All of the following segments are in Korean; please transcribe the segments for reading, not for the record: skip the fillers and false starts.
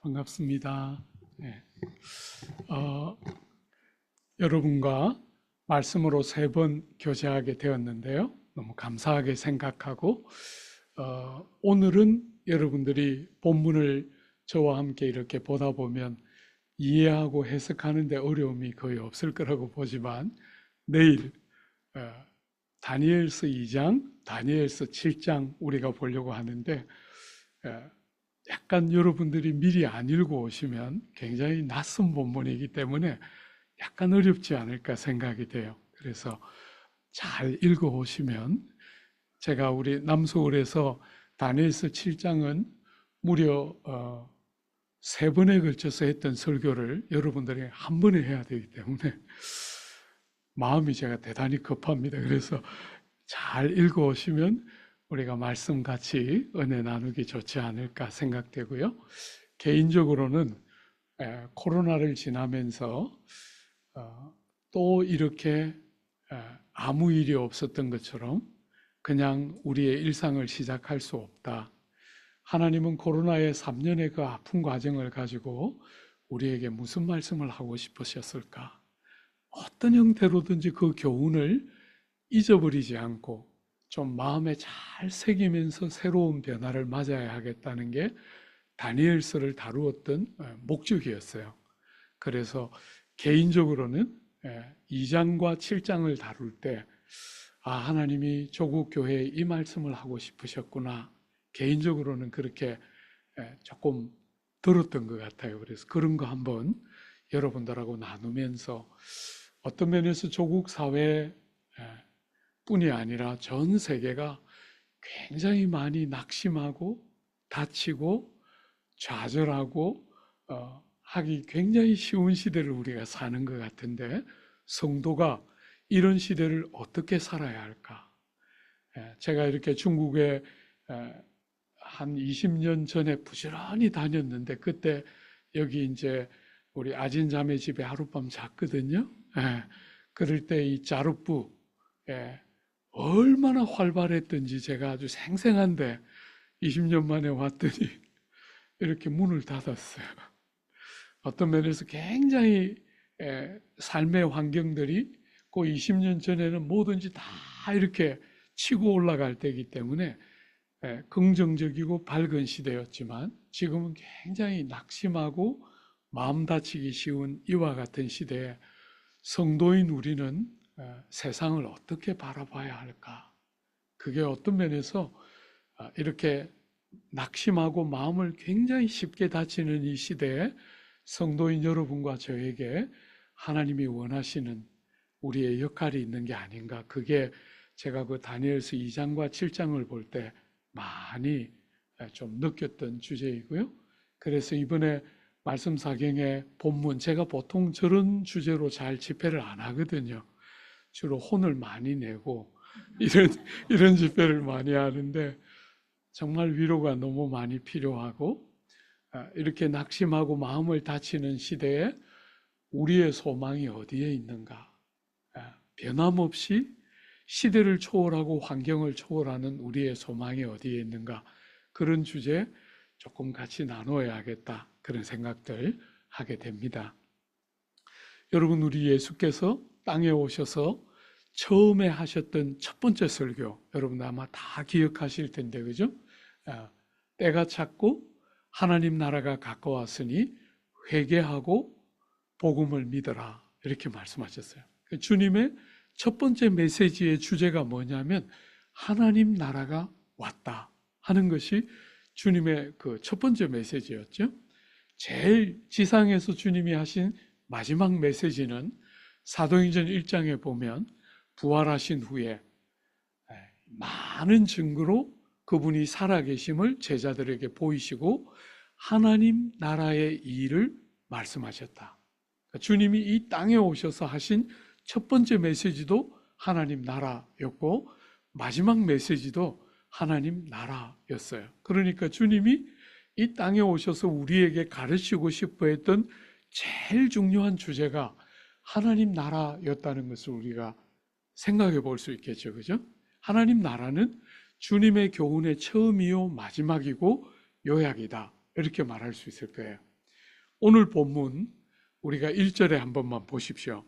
반갑습니다. 네. 여러분과 말씀으로 3번 교제하게 되었는데요. 너무 감사하게 생각하고 오늘은 여러분들이 본문을 저와 함께 이렇게 보다 보면 이해하고 해석하는 데 어려움이 거의 없을 거라고 보지만 내일 다니엘서 2장, 다니엘서 7장 우리가 보려고 하는데 약간 여러분들이 미리 안 읽어 오시면 굉장히 낯선 본문이기 때문에 약간 어렵지 않을까 생각이 돼요. 그래서 잘 읽어 오시면 제가 우리 남서울에서 다니엘서 7장은 무려 3번에 걸쳐서 했던 설교를 여러분들이 한 번에 해야 되기 때문에 마음이 제가 대단히 급합니다. 그래서 잘 읽어 오시면 우리가 말씀 같이 은혜 나누기 좋지 않을까 생각되고요. 개인적으로는 코로나를 지나면서 또 이렇게 아무 일이 없었던 것처럼 그냥 우리의 일상을 시작할 수 없다. 하나님은 코로나의 3년의 그 아픈 과정을 가지고 우리에게 무슨 말씀을 하고 싶으셨을까? 어떤 형태로든지 그 교훈을 잊어버리지 않고 좀 마음에 잘 새기면서 새로운 변화를 맞아야 하겠다는 게 다니엘서를 다루었던 목적이었어요. 그래서 개인적으로는 2장과 7장을 다룰 때 하나님이 조국 교회에 이 말씀을 하고 싶으셨구나. 개인적으로는 그렇게 조금 들었던 것 같아요. 그래서 그런 거 한번 여러분들하고 나누면서 어떤 면에서 조국 사회 뿐이 아니라 전 세계가 굉장히 많이 낙심하고 다치고 좌절하고 하기 굉장히 쉬운 시대를 우리가 사는 것 같은데 성도가 이런 시대를 어떻게 살아야 할까? 제가 이렇게 중국에 한 20년 전에 부지런히 다녔는데 그때 여기 이제 우리 아진 자매 집에 하룻밤 잤거든요. 그럴 때 이 자루부 얼마나 활발했던지 제가 아주 생생한데 20년 만에 왔더니 이렇게 문을 닫았어요. 어떤 면에서 굉장히 삶의 환경들이 그 20년 전에는 뭐든지 다 이렇게 치고 올라갈 때이기 때문에 긍정적이고 밝은 시대였지만 지금은 굉장히 낙심하고 마음 다치기 쉬운 이와 같은 시대에 성도인 우리는 세상을 어떻게 바라봐야 할까? 그게 어떤 면에서 이렇게 낙심하고 마음을 굉장히 쉽게 다치는 이 시대에 성도인 여러분과 저에게 하나님이 원하시는 우리의 역할이 있는 게 아닌가. 그게 제가 그 다니엘서 2장과 7장을 볼 때 많이 좀 느꼈던 주제이고요. 그래서 이번에 말씀 사경의 본문, 제가 보통 저런 주제로 잘 집회를 안 하거든요. 주로 혼을 많이 내고 이런 집회를 많이 하는데 정말 위로가 너무 많이 필요하고 이렇게 낙심하고 마음을 다치는 시대에 우리의 소망이 어디에 있는가? 변함없이 시대를 초월하고 환경을 초월하는 우리의 소망이 어디에 있는가? 그런 주제 조금 같이 나눠야겠다. 그런 생각들 하게 됩니다. 여러분, 우리 예수께서 땅에 오셔서 처음에 하셨던 첫 번째 설교, 여러분 아마 다 기억하실 텐데, 그죠? 때가 찼고 하나님 나라가 가까웠으니 회개하고 복음을 믿어라. 이렇게 말씀하셨어요. 주님의 첫 번째 메시지의 주제가 뭐냐면 하나님 나라가 왔다 하는 것이 주님의 그 첫 번째 메시지였죠. 제일 지상에서 주님이 하신 마지막 메시지는 사도행전 1장에 보면 부활하신 후에 많은 증거로 그분이 살아계심을 제자들에게 보이시고 하나님 나라의 일을 말씀하셨다. 주님이 이 땅에 오셔서 하신 첫 번째 메시지도 하나님 나라였고 마지막 메시지도 하나님 나라였어요. 그러니까 주님이 이 땅에 오셔서 우리에게 가르치고 싶어 했던 제일 중요한 주제가 하나님 나라였다는 것을 우리가 생각해 볼 수 있겠죠. 그죠? 하나님 나라는 주님의 교훈의 처음이요 마지막이고 요약이다. 이렇게 말할 수 있을 거예요. 오늘 본문 우리가 1절에 한 번만 보십시오.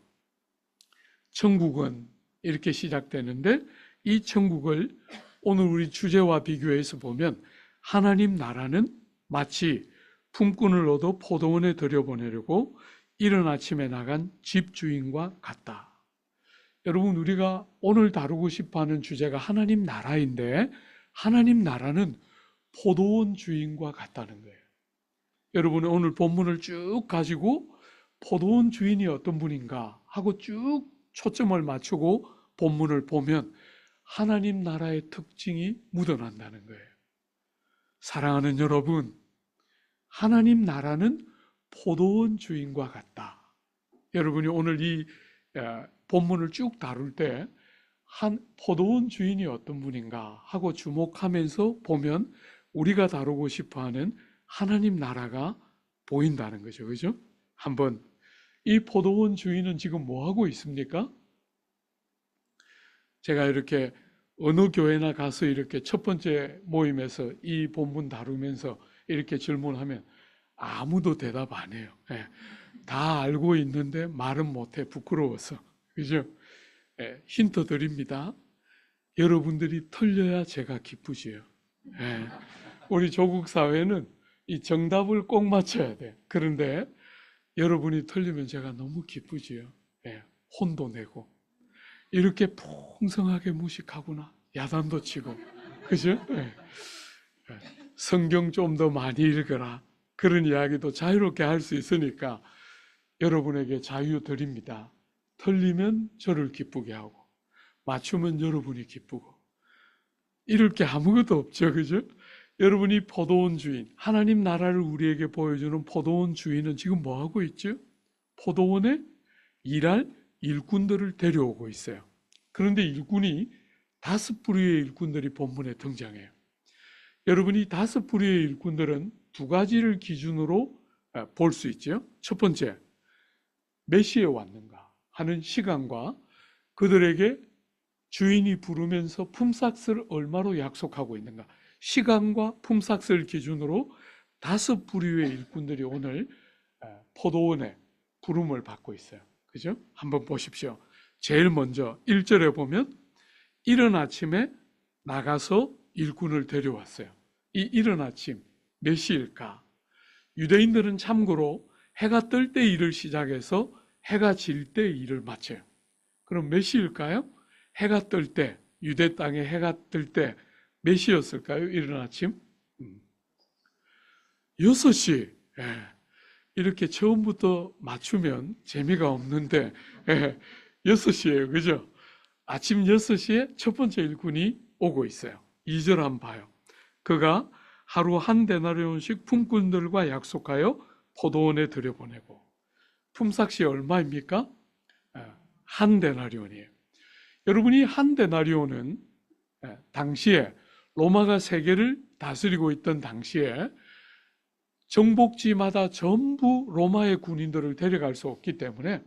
천국은 이렇게 시작되는데 이 천국을 오늘 우리 주제와 비교해서 보면 하나님 나라는 마치 품꾼을 얻어 포도원에 들여보내려고 이른 아침에 나간 집주인과 같다. 여러분, 우리가 오늘 다루고 싶어하는 주제가 하나님 나라인데 하나님 나라는 포도원 주인과 같다는 거예요. 여러분은 오늘 본문을 쭉 가지고 포도원 주인이 어떤 분인가 하고 쭉 초점을 맞추고 본문을 보면 하나님 나라의 특징이 묻어난다는 거예요. 사랑하는 여러분, 하나님 나라는 포도원 주인과 같다. 여러분이 오늘 이 본문을 쭉 다룰 때 한 포도원 주인이 어떤 분인가 하고 주목하면서 보면 우리가 다루고 싶어하는 하나님 나라가 보인다는 거죠. 그죠? 한번 이 포도원 주인은 지금 뭐 하고 있습니까? 제가 이렇게 어느 교회나 가서 이렇게 첫 번째 모임에서 이 본문 다루면서 이렇게 질문하면 아무도 대답 안 해요. 다 알고 있는데 말은 못해, 부끄러워서. 그죠? 힌트 드립니다. 여러분들이 틀려야 제가 기쁘지요. 우리 조국 사회는 이 정답을 꼭 맞춰야 돼. 그런데 여러분이 틀리면 제가 너무 기쁘지요. 혼도 내고. 이렇게 풍성하게 무식하구나. 야단도 치고. 그죠? 성경 좀 더 많이 읽어라. 그런 이야기도 자유롭게 할 수 있으니까 여러분에게 자유 드립니다. 틀리면 저를 기쁘게 하고 맞추면 여러분이 기쁘고 이럴 게 아무것도 없죠. 그죠? 여러분이 포도원 주인, 하나님 나라를 우리에게 보여주는 포도원 주인은 지금 뭐 하고 있죠? 포도원에 일할 일꾼들을 데려오고 있어요. 그런데 일꾼이 5부류의 일꾼들이 본문에 등장해요. 여러분이 5부류의 일꾼들은 2가지를 기준으로 볼 수 있죠. 첫 번째, 몇 시에 왔는가 하는 시간과 그들에게 주인이 부르면서 품삯을 얼마로 약속하고 있는가, 시간과 품삯을 기준으로 5부류의 일꾼들이 오늘 포도원에 부름을 받고 있어요. 그죠? 한번 보십시오. 제일 먼저 1절에 보면 이른 아침에 나가서 일꾼을 데려왔어요. 이 이른 아침 몇 시일까? 유대인들은 참고로 해가 뜰 때 일을 시작해서 해가 질 때 일을 마쳐요. 그럼 몇 시일까요? 해가 뜰 때, 유대 땅에 해가 뜰 때 몇 시였을까요? 이른 아침? 6시. 이렇게 처음부터 맞추면 재미가 없는데 6시예요. 그죠? 아침 6시에 첫 번째 일꾼이 오고 있어요. 2절 한번 봐요. 그가 하루 한 데나리온씩 품꾼들과 약속하여 포도원에 들여보내고, 품삯이 얼마입니까? 한 데나리온이에요. 여러분이 한 데나리온은 당시에 로마가 세계를 다스리고 있던 당시에 정복지마다 전부 로마의 군인들을 데려갈 수 없기 때문에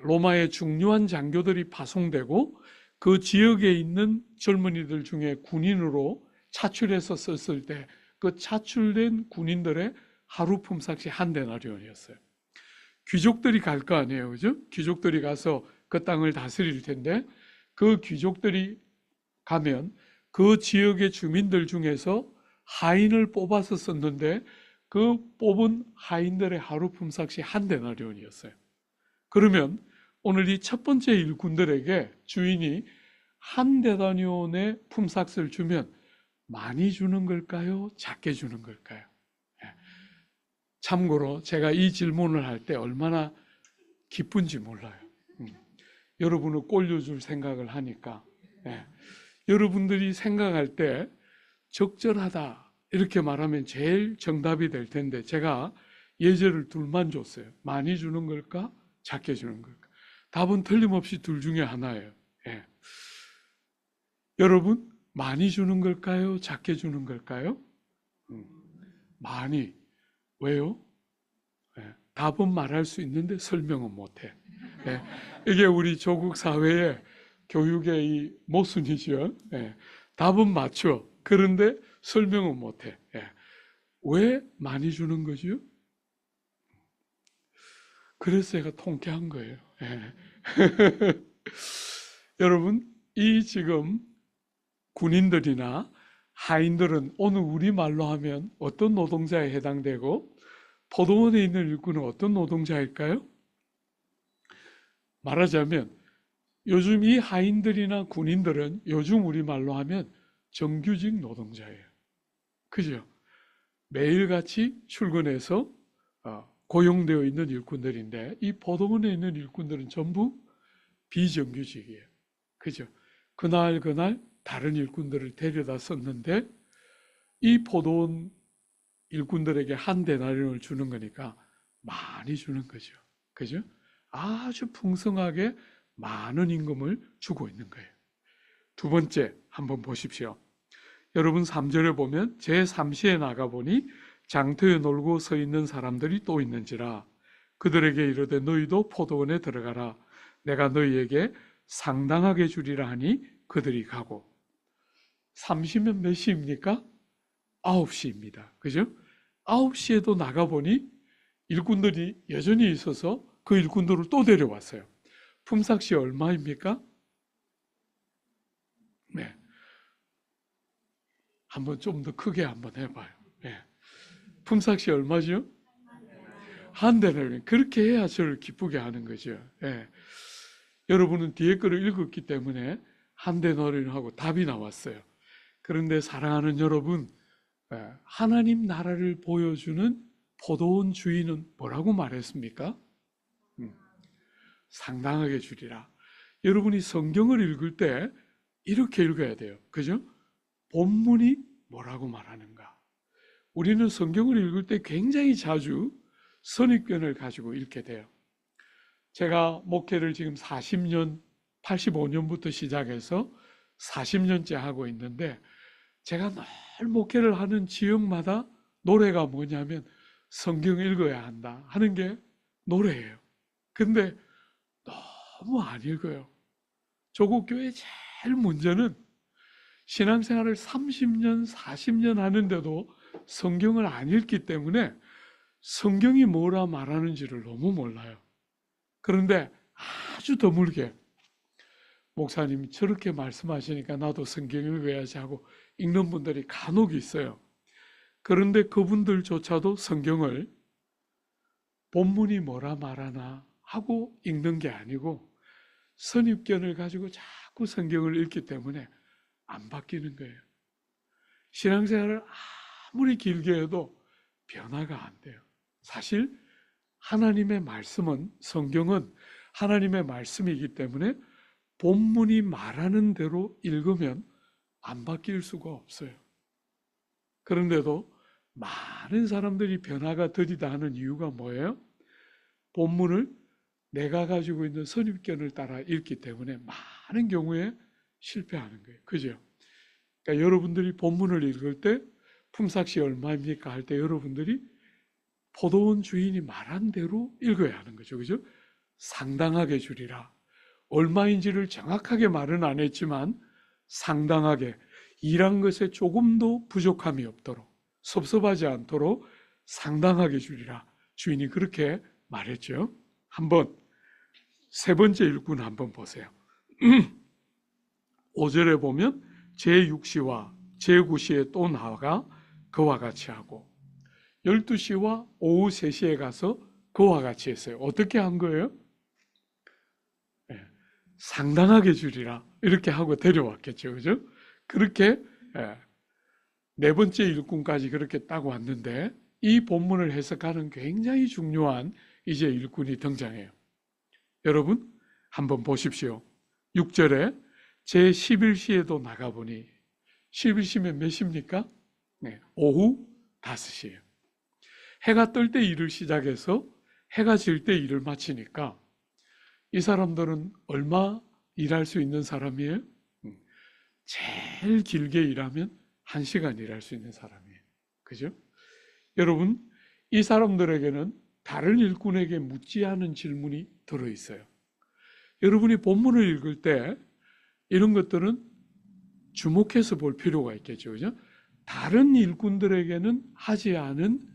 로마의 중요한 장교들이 파송되고 그 지역에 있는 젊은이들 중에 군인으로 차출해서 썼을 때 그 차출된 군인들의 하루 품삯이 한 데나리온이었어요. 귀족들이 갈 거 아니에요. 그죠? 귀족들이 가서 그 땅을 다스릴 텐데 그 귀족들이 가면 그 지역의 주민들 중에서 하인을 뽑아서 썼는데 그 뽑은 하인들의 하루 품삯이 한 데나리온이었어요. 그러면 오늘 이 첫 번째 일꾼들에게 주인이 한 데나리온의 품삯을 주면 많이 주는 걸까요? 작게 주는 걸까요? 참고로 제가 이 질문을 할 때 얼마나 기쁜지 몰라요. 여러분을 꼴려줄 생각을 하니까 여러분들이 생각할 때 적절하다 이렇게 말하면 제일 정답이 될 텐데 제가 예제를 둘만 줬어요. 많이 주는 걸까? 작게 주는 걸까? 답은 틀림없이 둘 중에 하나예요. 여러분 많이 주는 걸까요? 작게 주는 걸까요? 많이. 왜요? 답은 말할 수 있는데 설명은 못해. 이게 우리 조국 사회의 교육의 이 모순이죠. 답은 맞죠. 그런데 설명은 못해. 왜 많이 주는 거죠? 그래서 제가 통쾌한 거예요. 예. 여러분, 이 지금 군인들이나 하인들은 오늘 우리말로 하면 어떤 노동자에 해당되고 포도원에 있는 일꾼은 어떤 노동자일까요? 말하자면 요즘 이 하인들이나 군인들은 요즘 우리말로 하면 정규직 노동자예요. 그죠? 매일같이 출근해서 고용되어 있는 일꾼들인데 이 포도원에 있는 일꾼들은 전부 비정규직이에요. 그죠? 그날 다른 일꾼들을 데려다 썼는데 이 포도원 일꾼들에게 한 데나리온을 주는 거니까 많이 주는 거죠. 그죠? 아주 풍성하게 많은 임금을 주고 있는 거예요. 두 번째 한번 보십시오. 여러분 3절에 보면 제3시에 나가보니 장터에 놀고 서 있는 사람들이 또 있는지라 그들에게 이르되 너희도 포도원에 들어가라 내가 너희에게 상당하게 주리라 하니 그들이 가고 3시면 몇 시입니까? 9시입니다. 그죠? 9시에도 나가보니 일꾼들이 여전히 있어서 그 일꾼들을 또 데려왔어요. 품삯이 얼마입니까? 네. 한번 좀 더 크게 한번 해봐요. 네. 품삯이 얼마죠? 한 데나리온. 그렇게 해야 저를 기쁘게 하는 거죠. 네. 여러분은 뒤에 거를 읽었기 때문에 한 데나리온하고 답이 나왔어요. 그런데 사랑하는 여러분, 하나님 나라를 보여주는 포도원 주인은 뭐라고 말했습니까? 상당하게 주리라. 여러분이 성경을 읽을 때 이렇게 읽어야 돼요. 그죠? 본문이 뭐라고 말하는가? 우리는 성경을 읽을 때 굉장히 자주 선입견을 가지고 읽게 돼요. 제가 목회를 지금 40년, 85년부터 시작해서 40년째 하고 있는데 제가 늘 목회를 하는 지역마다 노래가 뭐냐면 성경 읽어야 한다 하는 게 노래예요. 근데 너무 안 읽어요. 조국 교회 제일 문제는 신앙생활을 30년, 40년 하는데도 성경을 안 읽기 때문에 성경이 뭐라 말하는지를 너무 몰라요. 그런데 아주 드물게 목사님이 저렇게 말씀하시니까 나도 성경 읽어야지 하고 읽는 분들이 간혹 있어요. 그런데 그분들조차도 성경을 본문이 뭐라 말하나 하고 읽는 게 아니고 선입견을 가지고 자꾸 성경을 읽기 때문에 안 바뀌는 거예요. 신앙생활을 아무리 길게 해도 변화가 안 돼요. 사실 하나님의 말씀은 성경은 하나님의 말씀이기 때문에 본문이 말하는 대로 읽으면 안 바뀔 수가 없어요. 그런데도 많은 사람들이 변화가 더디다 하는 이유가 뭐예요? 본문을 내가 가지고 있는 선입견을 따라 읽기 때문에 많은 경우에 실패하는 거예요. 그죠? 그러니까 여러분들이 본문을 읽을 때 품삯이 얼마입니까? 할 때 여러분들이 포도원 주인이 말한 대로 읽어야 하는 거죠. 그죠? 상당하게 주리라. 얼마인지를 정확하게 말은 안 했지만 상당하게 일한 것에 조금도 부족함이 없도록 섭섭하지 않도록 상당하게 주리라. 주인이 그렇게 말했죠. 한번 세 번째 일꾼 한번 보세요. 5절에 보면 제6시와 제9시에 또 나아가 그와 같이 하고 12시와 오후 3시에 가서 그와 같이 했어요. 어떻게 한 거예요? 상당하게 주리라 이렇게 하고 데려왔겠죠. 그죠? 그렇게 네 번째 일꾼까지 그렇게 딱 왔는데 이 본문을 해석하는 굉장히 중요한 이제 일꾼이 등장해요. 여러분 한번 보십시오. 6절에 제11시에도 나가보니 11시면 몇 시입니까? 네, 오후 5시예요. 해가 뜰 때 일을 시작해서 해가 질 때 일을 마치니까 이 사람들은 얼마 일할 수 있는 사람이에요? 제일 길게 일하면 1시간 일할 수 있는 사람이에요. 그죠? 여러분, 이 사람들에게는 다른 일꾼에게 묻지 않은 질문이 들어있어요. 여러분이 본문을 읽을 때 이런 것들은 주목해서 볼 필요가 있겠죠. 그죠? 다른 일꾼들에게는 하지 않은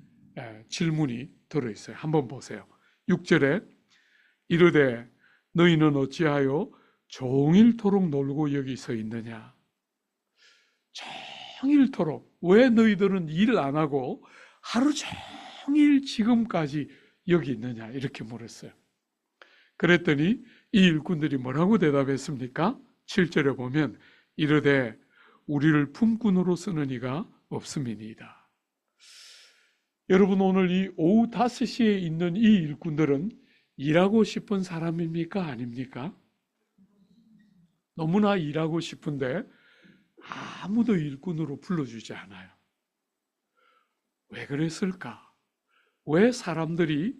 질문이 들어있어요. 한번 보세요. 6절에 이르되 너희는 어찌하여 종일토록 놀고 여기 서 있느냐. 종일토록. 왜 너희들은 일 안 하고 하루 종일 지금까지 여기 있느냐 이렇게 물었어요. 그랬더니 이 일꾼들이 뭐라고 대답했습니까? 7절에 보면 이르되 우리를 품꾼으로 쓰는 이가 없음이니이다. 여러분, 오늘 이 오후 5시에 있는 이 일꾼들은 일하고 싶은 사람입니까? 아닙니까? 너무나 일하고 싶은데 아무도 일꾼으로 불러주지 않아요. 왜 그랬을까? 왜 사람들이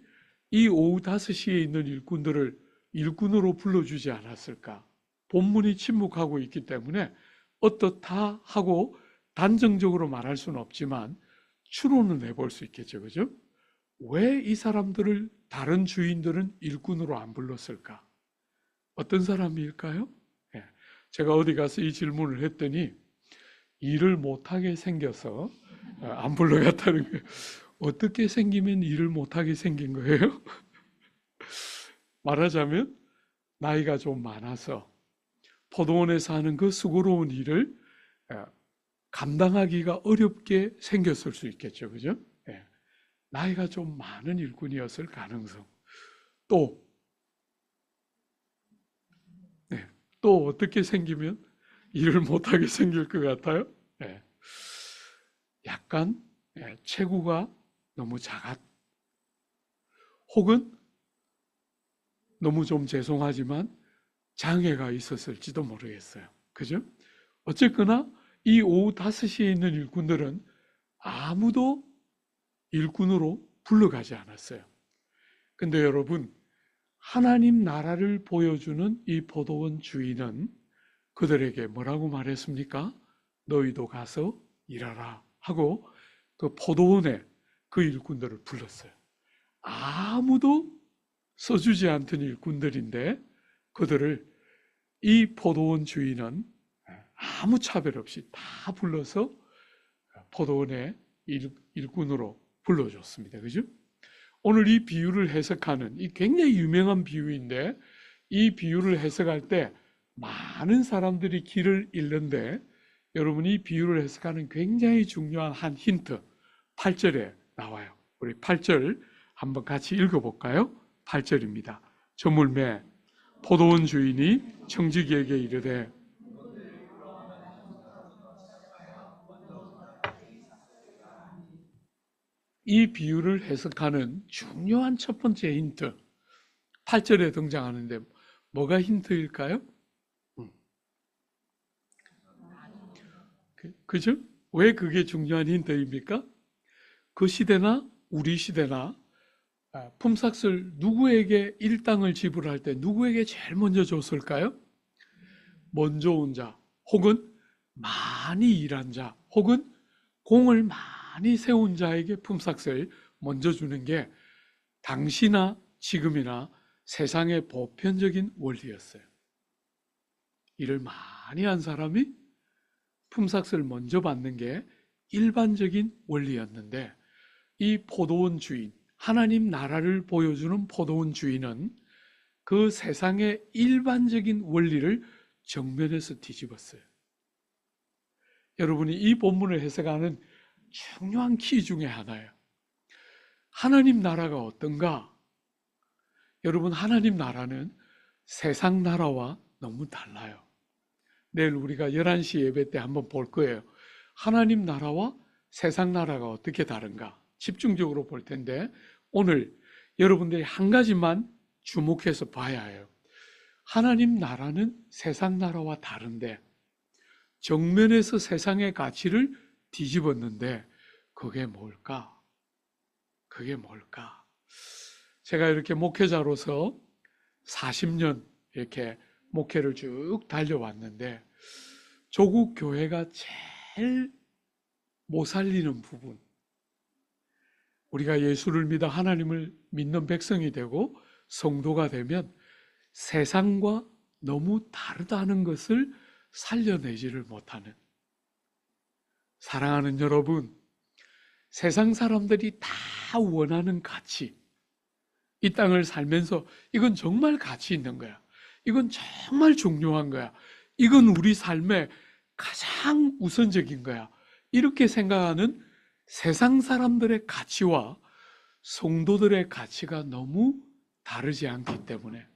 이 오후 5시에 있는 일꾼들을 일꾼으로 불러주지 않았을까? 본문이 침묵하고 있기 때문에 어떻다 하고 단정적으로 말할 수는 없지만 추론은 해볼 수 있겠죠. 그죠? 왜 이 사람들을 다른 주인들은 일꾼으로 안 불렀을까? 어떤 사람일까요? 제가 어디 가서 이 질문을 했더니 일을 못하게 생겨서 안 불러갔다는 거예요. 어떻게 생기면 일을 못하게 생긴 거예요? 말하자면 나이가 좀 많아서 포도원에서 하는 그 수고로운 일을 감당하기가 어렵게 생겼을 수 있겠죠. 그죠? 나이가 좀 많은 일꾼이었을 가능성. 또 어떻게 생기면 일을 못하게 생길 것 같아요? 약간 체구가 너무 작았, 혹은 너무 좀 죄송하지만 장애가 있었을지도 모르겠어요. 그죠? 어쨌거나 이 오후 5시에 있는 일꾼들은 아무도 일꾼으로 불러가지 않았어요. 근데 여러분, 하나님 나라를 보여주는 이 포도원 주인은 그들에게 뭐라고 말했습니까? 너희도 가서 일하라 하고 그 포도원에 그 일꾼들을 불렀어요. 아무도 써주지 않던 일꾼들인데 그들을 이 포도원 주인은 아무 차별 없이 다 불러서 포도원의 일꾼으로 불러줬습니다. 그죠? 오늘 이 비유를 해석하는 이 굉장히 유명한 비유인데 이 비유를 해석할 때 많은 사람들이 길을 잃는데 여러분이 이 비유를 해석하는 굉장히 중요한 한 힌트 8절에 나와요. 우리 8절 한번 같이 읽어볼까요? 8절입니다. 저물매 포도원 주인이 청지기에게 이르되 이 비유를 해석하는 중요한 첫 번째 힌트 8절에 등장하는데 뭐가 힌트일까요? 그죠? 왜 그게 중요한 힌트입니까? 그 시대나 우리 시대나 품삯을 누구에게 일당을 지불할 때 누구에게 제일 먼저 줬을까요? 먼저 온 자, 혹은 많이 일한 자, 혹은 공을 많이 세운 자에게 품삯을 먼저 주는 게 당시나 지금이나 세상의 보편적인 원리였어요. 일을 많이 한 사람이 품삯을 먼저 받는 게 일반적인 원리였는데 이 포도원 주인, 하나님 나라를 보여주는 포도원 주인은 그 세상의 일반적인 원리를 정면에서 뒤집었어요. 여러분이 이 본문을 해석하는 중요한 키 중에 하나예요. 하나님 나라가 어떤가? 여러분, 하나님 나라는 세상 나라와 너무 달라요. 내일 우리가 11시 예배 때 한번 볼 거예요. 하나님 나라와 세상 나라가 어떻게 다른가? 집중적으로 볼 텐데 오늘 여러분들이 한 가지만 주목해서 봐야 해요. 하나님 나라는 세상 나라와 다른데 정면에서 세상의 가치를 뒤집었는데 그게 뭘까? 그게 뭘까? 제가 이렇게 목회자로서 40년 이렇게 목회를 쭉 달려왔는데 조국 교회가 제일 못 살리는 부분, 우리가 예수를 믿어 하나님을 믿는 백성이 되고 성도가 되면 세상과 너무 다르다는 것을 살려내지를 못하는, 사랑하는 여러분, 세상 사람들이 다 원하는 가치, 이 땅을 살면서 이건 정말 가치 있는 거야. 이건 정말 중요한 거야. 이건 우리 삶의 가장 우선적인 거야. 이렇게 생각하는 세상 사람들의 가치와 성도들의 가치가 너무 다르지 않기 때문에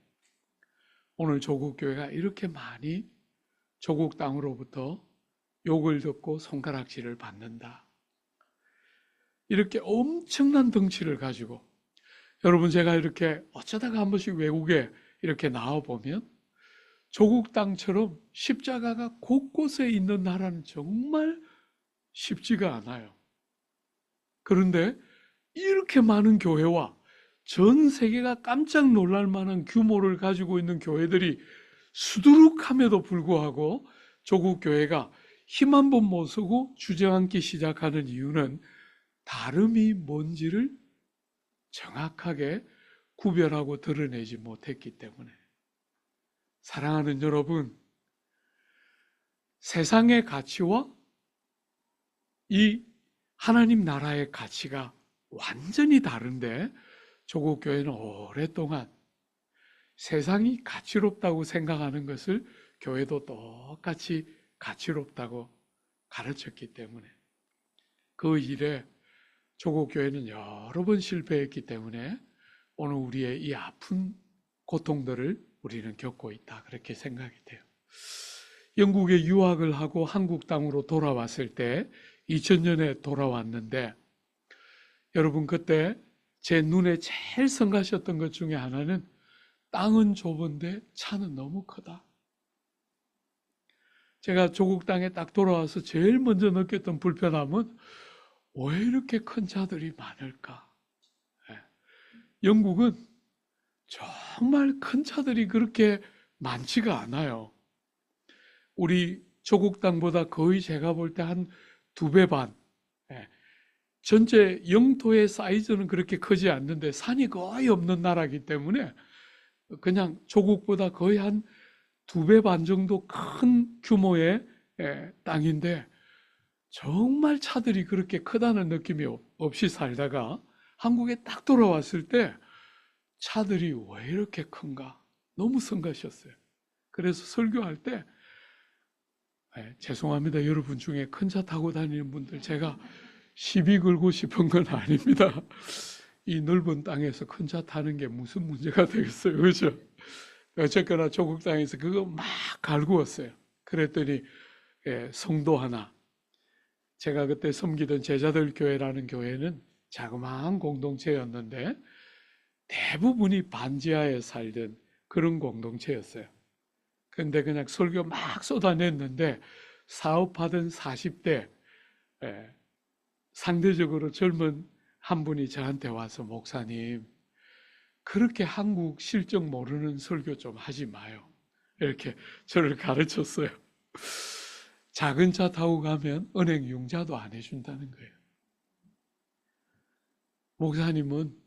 오늘 조국교회가 이렇게 많이 조국 땅으로부터 욕을 듣고 손가락질을 받는다. 이렇게 엄청난 덩치를 가지고 여러분, 제가 이렇게 어쩌다가 한 번씩 외국에 이렇게 나와보면 조국 땅처럼 십자가가 곳곳에 있는 나라는 정말 쉽지가 않아요. 그런데 이렇게 많은 교회와 전 세계가 깜짝 놀랄 만한 규모를 가지고 있는 교회들이 수두룩함에도 불구하고 조국 교회가 힘 한 번 못 쓰고 주저앉기 시작하는 이유는 다름이 뭔지를 정확하게 구별하고 드러내지 못했기 때문에. 사랑하는 여러분, 세상의 가치와 이 하나님 나라의 가치가 완전히 다른데 조국 교회는 오랫동안 세상이 가치롭다고 생각하는 것을 교회도 똑같이 가치롭다고 가르쳤기 때문에 그 일에 조국 교회는 여러 번 실패했기 때문에 오늘 우리의 이 아픈 고통들을 우리는 겪고 있다, 그렇게 생각이 돼요. 영국에 유학을 하고 한국 땅으로 돌아왔을 때 2000년에 돌아왔는데 여러분, 그때 제 눈에 제일 성가셨던 것 중에 하나는 땅은 좁은데 차는 너무 크다. 제가 조국 땅에 딱 돌아와서 제일 먼저 느꼈던 불편함은 왜 이렇게 큰 차들이 많을까? 영국은 정말 큰 차들이 그렇게 많지가 않아요. 우리 조국 땅보다 거의 제가 볼 때 한 2배 반. 전체 영토의 사이즈는 그렇게 크지 않는데 산이 거의 없는 나라이기 때문에 그냥 조국보다 거의 한 2배 반 정도 큰 규모의 땅인데 정말 차들이 그렇게 크다는 느낌이 없이 살다가 한국에 딱 돌아왔을 때 차들이 왜 이렇게 큰가 너무 성가셨어요. 그래서 설교할 때 죄송합니다, 여러분 중에 큰 차 타고 다니는 분들, 제가 시비 걸고 싶은 건 아닙니다. 이 넓은 땅에서 큰 차 타는 게 무슨 문제가 되겠어요, 그렇죠? 어쨌거나 조국 땅에서 그거 막 갈구었어요. 그랬더니 성도 하나, 제가 그때 섬기던 제자들 교회라는 교회는 자그마한 공동체였는데 대부분이 반지하에 살던 그런 공동체였어요. 근데 그냥 설교 막 쏟아냈는데 사업하던 40대 상대적으로 젊은 한 분이 저한테 와서, 목사님, 그렇게 한국 실정 모르는 설교 좀 하지 마요. 이렇게 저를 가르쳤어요. 작은 차 타고 가면 은행 융자도 안 해준다는 거예요. 목사님은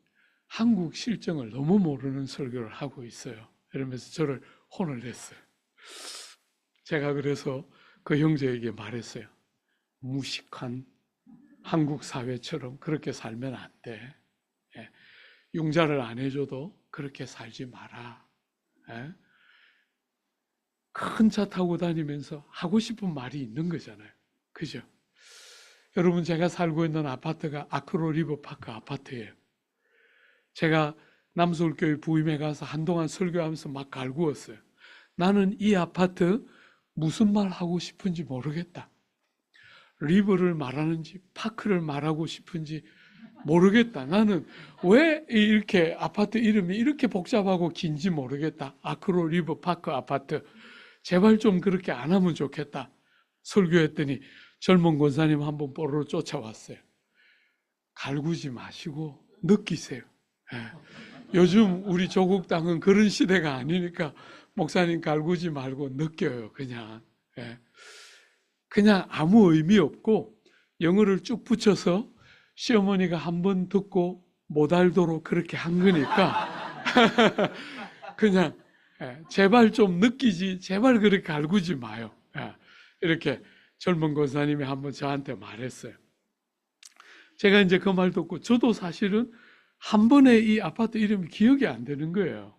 한국 실정을 너무 모르는 설교를 하고 있어요. 이러면서 저를 혼을 냈어요. 제가 그래서 그 형제에게 말했어요. 무식한 한국 사회처럼 그렇게 살면 안 돼. 융자를 안 해줘도 그렇게 살지 마라. 큰 차 타고 다니면서 하고 싶은 말이 있는 거잖아요. 그죠? 여러분, 제가 살고 있는 아파트가 아크로 리버파크 아파트예요. 제가 남서울교회 부임에 가서 한동안 설교하면서 막 갈구었어요. 나는 이 아파트 무슨 말 하고 싶은지 모르겠다. 리버를 말하는지 파크를 말하고 싶은지 모르겠다. 나는 왜 이렇게 아파트 이름이 이렇게 복잡하고 긴지 모르겠다. 아크로 리버 파크 아파트. 제발 좀 그렇게 안 하면 좋겠다. 설교했더니 젊은 권사님 한 번 뽀로로 쫓아왔어요. 갈구지 마시고 느끼세요. 요즘 우리 조국 땅은 그런 시대가 아니니까 목사님 갈구지 말고 느껴요. 그냥 아무 의미 없고 영어를 쭉 붙여서 시어머니가 한 번 듣고 못 알도록 그렇게 한 거니까 그냥 제발 좀 느끼지, 제발 그렇게 갈구지 마요. 이렇게 젊은 권사님이 한 번 저한테 말했어요. 제가 이제 그 말 듣고 저도 사실은 한 번에 이 아파트 이름이 기억이 안 되는 거예요.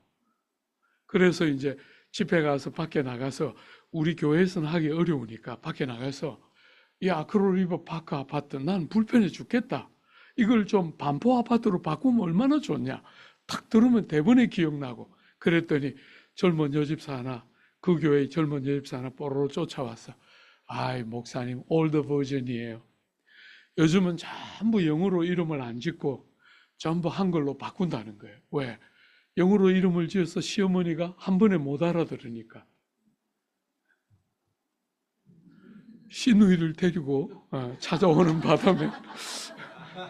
그래서 이제 집회 가서 밖에 나가서 우리 교회에서는 하기 어려우니까 밖에 나가서 이 아크로 리버 파크 아파트 난 불편해 죽겠다. 이걸 좀 반포 아파트로 바꾸면 얼마나 좋냐. 탁 들으면 대번에 기억나고. 그랬더니 젊은 여집사 하나, 그 교회의 젊은 여집사 하나 뽀로로 쫓아왔어. 아이, 목사님, 올드 버전이에요. 요즘은 전부 영어로 이름을 안 짓고 전부 한글로 바꾼다는 거예요. 왜? 영어로 이름을 지어서 시어머니가 한 번에 못 알아들으니까. 시누이를 데리고 찾아오는 바람에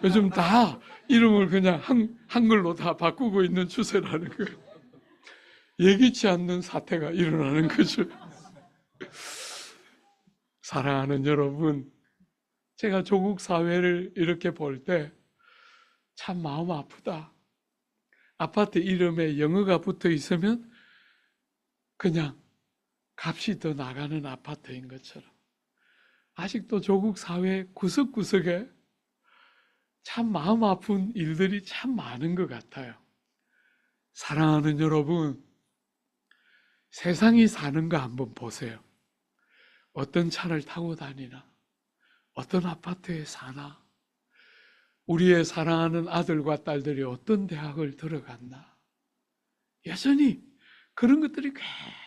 요즘 다 이름을 그냥 한글로 다 바꾸고 있는 추세라는 거예요. 예기치 않는 사태가 일어나는 거죠. 사랑하는 여러분, 제가 조국 사회를 이렇게 볼 때 참 마음 아프다. 아파트 이름에 영어가 붙어 있으면 그냥 값이 더 나가는 아파트인 것처럼 아직도 조국 사회 구석구석에 참 마음 아픈 일들이 참 많은 것 같아요. 사랑하는 여러분, 세상이 사는 거 한번 보세요. 어떤 차를 타고 다니나, 어떤 아파트에 사나, 우리의 사랑하는 아들과 딸들이 어떤 대학을 들어갔나. 여전히 그런 것들이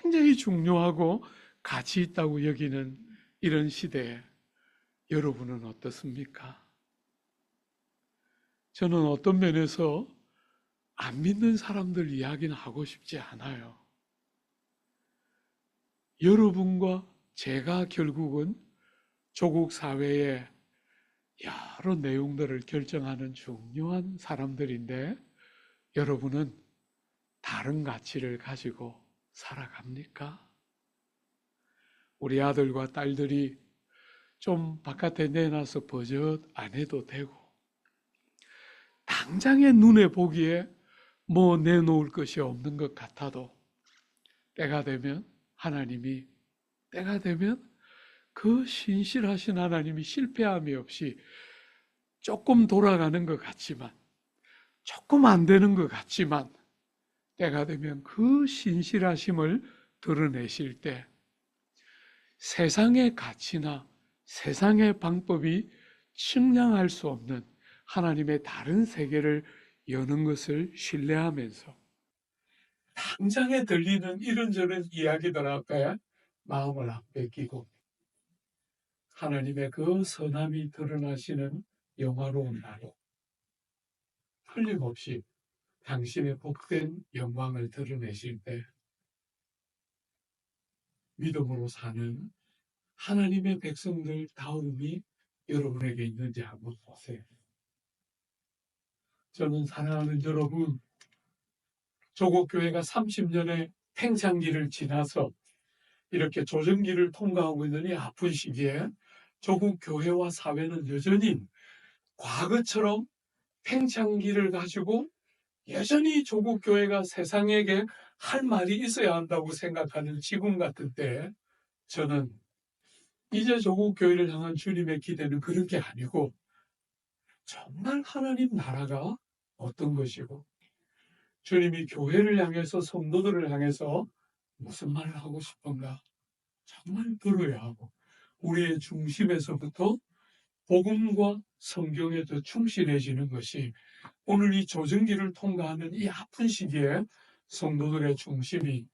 굉장히 중요하고 가치 있다고 여기는 이런 시대에 여러분은 어떻습니까? 저는 어떤 면에서 안 믿는 사람들 이야기는 하고 싶지 않아요. 여러분과 제가 결국은 조국 사회의 여러 내용들을 결정하는 중요한 사람들인데 여러분은 다른 가치를 가지고 살아갑니까? 우리 아들과 딸들이 좀 바깥에 내놔서 버젓 안 해도 되고 당장의 눈에 보기에 뭐 내놓을 것이 없는 것 같아도 때가 되면 하나님이 때가 되면 그 신실하신 하나님이 실패함이 없이 조금 돌아가는 것 같지만 조금 안 되는 것 같지만 때가 되면 그 신실하심을 드러내실 때 세상의 가치나 세상의 방법이 측량할 수 없는 하나님의 다른 세계를 여는 것을 신뢰하면서 당장에 들리는 이런저런 이야기들 앞에 마음을 안 뺏기고 하나님의 그 선함이 드러나시는 영화로운 나로 틀림없이 당신의 복된 영광을 드러내실 때 믿음으로 사는 하나님의 백성들 다움이 여러분에게 있는지 한번 보세요. 저는 사랑하는 여러분, 조국교회가 30년의 팽창기를 지나서 이렇게 조정기를 통과하고 있는 이 아픈 시기에 조국교회와 사회는 여전히 과거처럼 팽창기를 가지고 여전히 조국교회가 세상에게 할 말이 있어야 한다고 생각하는 지금 같은 때 저는 이제 조국교회를 향한 주님의 기대는 그런 게 아니고 정말 하나님 나라가 어떤 것이고 주님이 교회를 향해서 성도들을 향해서 무슨 말을 하고 싶은가 정말 들어야 하고 우리의 중심에서부터 복음과 성경에 더 충실해지는 것이 오늘 이 조정기를 통과하는 이 아픈 시기에 성도들의 중심이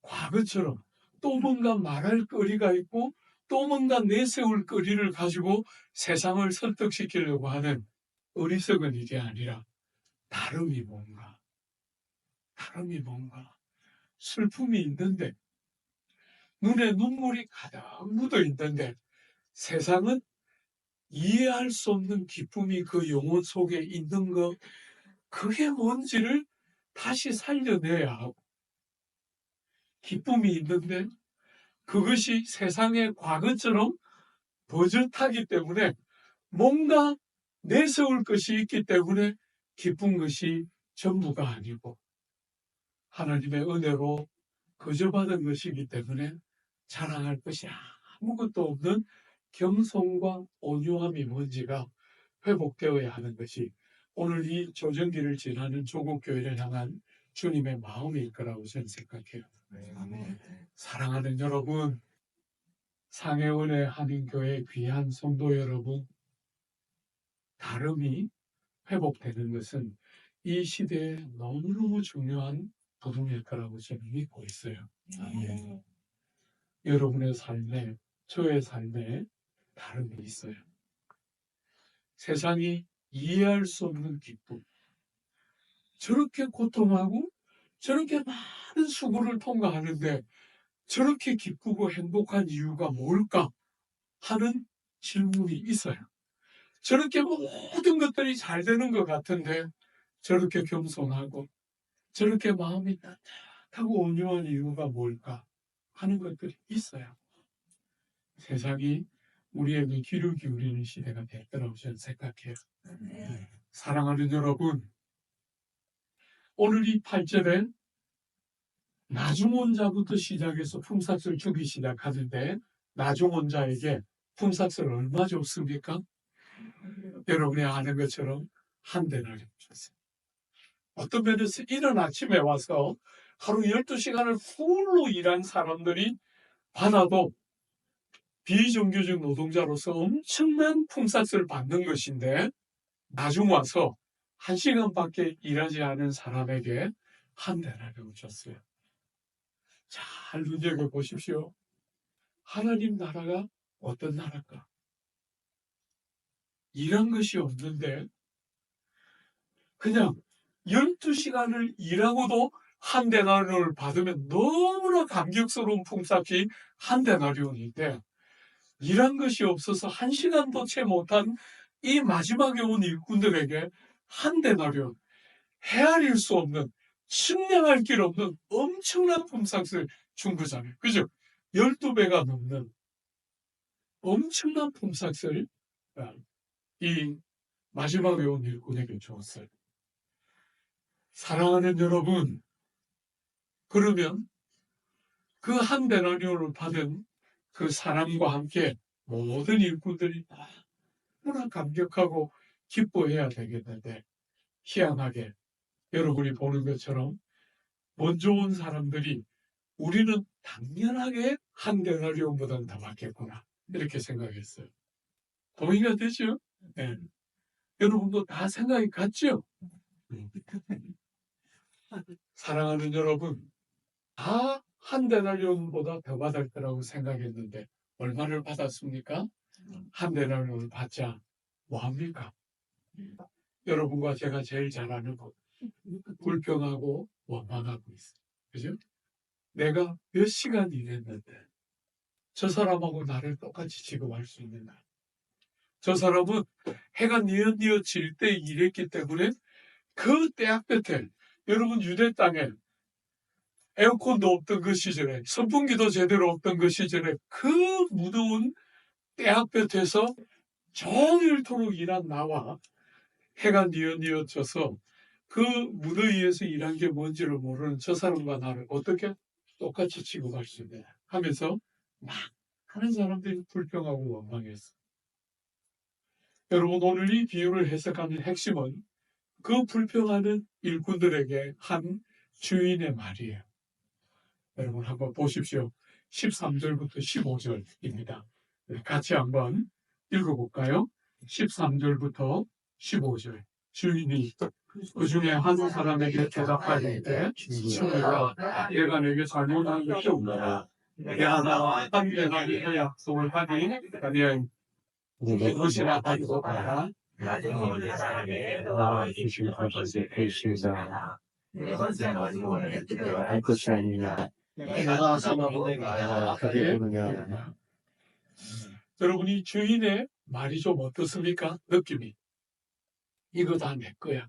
과거처럼 또 뭔가 말할 거리가 있고 또 뭔가 내세울 거리를 가지고 세상을 설득시키려고 하는 어리석은 일이 아니라 다름이 뭔가 슬픔이 있는데 눈에 눈물이 가득 묻어 있는데 세상은 이해할 수 없는 기쁨이 그 영혼 속에 있는 것 그게 뭔지를 다시 살려내야 하고 기쁨이 있는데 그것이 세상의 과거처럼 버젓하기 때문에 뭔가 내세울 것이 있기 때문에 기쁜 것이 전부가 아니고 하나님의 은혜로 거저받은 것이기 때문에 자랑할 것이 아무것도 없는 겸손과 온유함이 뭔지가 회복되어야 하는 것이 오늘 이 조정기를 지나는 조국 교회를 향한 주님의 마음일 거라고 저는 생각해요. 사랑하는 여러분, 상해원의 한인교회 귀한 성도 여러분, 다름이 회복되는 것은 이 시대에 너무너무 중요한 부분일 거라고 저는 믿고 있어요. 여러분의 삶에, 저의 삶에 다름이 있어요. 세상이 이해할 수 없는 기쁨, 저렇게 고통하고 저렇게 많은 수고를 통과하는데 저렇게 기쁘고 행복한 이유가 뭘까 하는 질문이 있어요. 저렇게 모든 것들이 잘 되는 것 같은데 저렇게 겸손하고 저렇게 마음이 따뜻하고 온유한 이유가 뭘까 하는 것들이 있어요. 세상이 우리에게 귀를 기울이는 시대가 될 거라고 저는 생각해요. 사랑하는 여러분, 오늘 이 8절에 나중원자부터 시작해서 품삯을 주기 시작하는데 나중원자에게 품삯을 얼마 줬습니까? 여러분이 아는 것처럼 한 데나리온 줬어요. 어떤 면에서 이른 아침에 와서 하루 12시간을 풀로 일한 사람들이 받아도 비정규직 노동자로서 엄청난 품삯을 받는 것인데 나중 와서 1시간밖에 일하지 않은 사람에게 한 데나리온을 줬어요. 잘 눈여겨보십시오. 하나님 나라가 어떤 나라일까? 일한 것이 없는데 그냥 12시간을 일하고도 한 데나리온을 받으면 너무나 감격스러운 품삯이 한 데나리온인데 일한 것이 없어서 1시간도 채 못한 이 마지막에 온 일꾼들에게 한 데나리온, 헤아릴 수 없는, 측량할 길 없는 엄청난 품삯을 준 거잖아요. 그죠? 12배가 넘는 엄청난 품삯을 이 마지막에 온 일꾼에게 주었어요. 사랑하는 여러분, 그러면 그 한 데나리온을 받은 그 사람과 함께 모든 일꾼들이 너무나 감격하고 기뻐해야 되겠는데 희한하게 여러분이 보는 것처럼 먼저 온 사람들이 우리는 당연하게 한 데나리온보다는 더 받겠구나 이렇게 생각했어요. 동의가 되죠? 네. 여러분도 다 생각이 같죠? 사랑하는 여러분, 다 한 데나리온보다 더 받을 거라고 생각했는데 얼마를 받았습니까? 한 데나리온을 받자 뭐합니까? 여러분과 제가 제일 잘 아는 것, 불평하고 원망하고 있어요. 그죠? 내가 몇 시간 일했는데 저 사람하고 나를 똑같이 취급할 수 있는 날. 저 사람은 해가 뉘엿뉘엿 질 때 일했기 때문에 그 떼약볕에, 여러분 유대 땅에 에어컨도 없던 그 시절에, 선풍기도 제대로 없던 그 시절에 그 무더운 떼약볕에서 종일토록 일한 나와 해가 뉘엿뉘엿 져서 그 무더위에서 일한 게 뭔지를 모르는 저 사람과 나를 어떻게 똑같이 취급할 수 있냐 하면서 막 하는 사람들이 불평하고 원망했어. 여러분, 오늘 이 비유를 해석하는 핵심은 그 불평하는 일꾼들에게 한 주인의 말이에요. 여러분 한번 보십시오. 13절부터 15절입니다. 같이 한번 읽어볼까요? 13절부터 15절. 주인이 그 중에 한 사람에게 대답하되 친구야, 얘가 내게 잘못한 것이 없느냐? 내가 나와 한 데나리온의 약속을 하니 아니하니 그것이라 하기도 하라. 나중에 내 사람에게 나와 주실 것을 배실자라. 내 번째 가지고 할 것이 아니냐. 내가 사마보내가 하게 되느냐. 여러분이 주인의 말이 좀 어떻습니까? 느낌이. 이거 다 내 거야.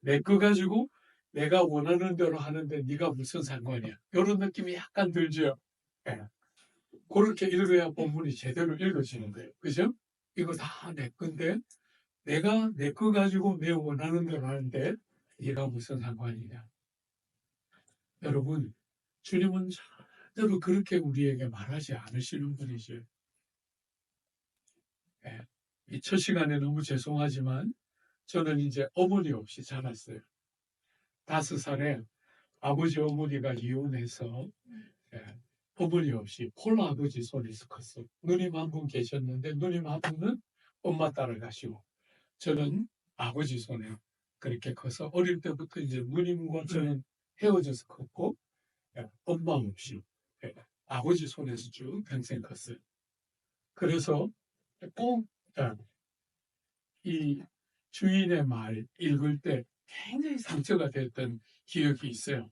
내 거 가지고 내가 원하는 대로 하는데 네가 무슨 상관이야. 이런 느낌이 약간 들죠. 네. 그렇게 읽어야 본문이 제대로 읽어지는 거예요. 그죠? 이거 다 내 건데 내가 내 거 가지고 내 원하는 대로 하는데 네가 무슨 상관이냐. 여러분, 주님은 절대로 그렇게 우리에게 말하지 않으시는 분이죠. 네. 이 첫 시간에 너무 죄송하지만 저는 이제 어머니 없이 자랐어요. 5살에 아버지 어머니가 이혼해서 예, 어머니 없이 폴아버지 손에서 컸어요. 누님 한 분 계셨는데 누님 한 분은 엄마 따라가시고 저는 아버지 손에 그렇게 커서 어릴 때부터 이제 누님과 저는 헤어져서 컸고 엄마 없이 아버지 손에서 쭉 평생 컸어요. 그래서 꼭 이 주인의 말 읽을 때 굉장히 상처가 됐던 기억이 있어요.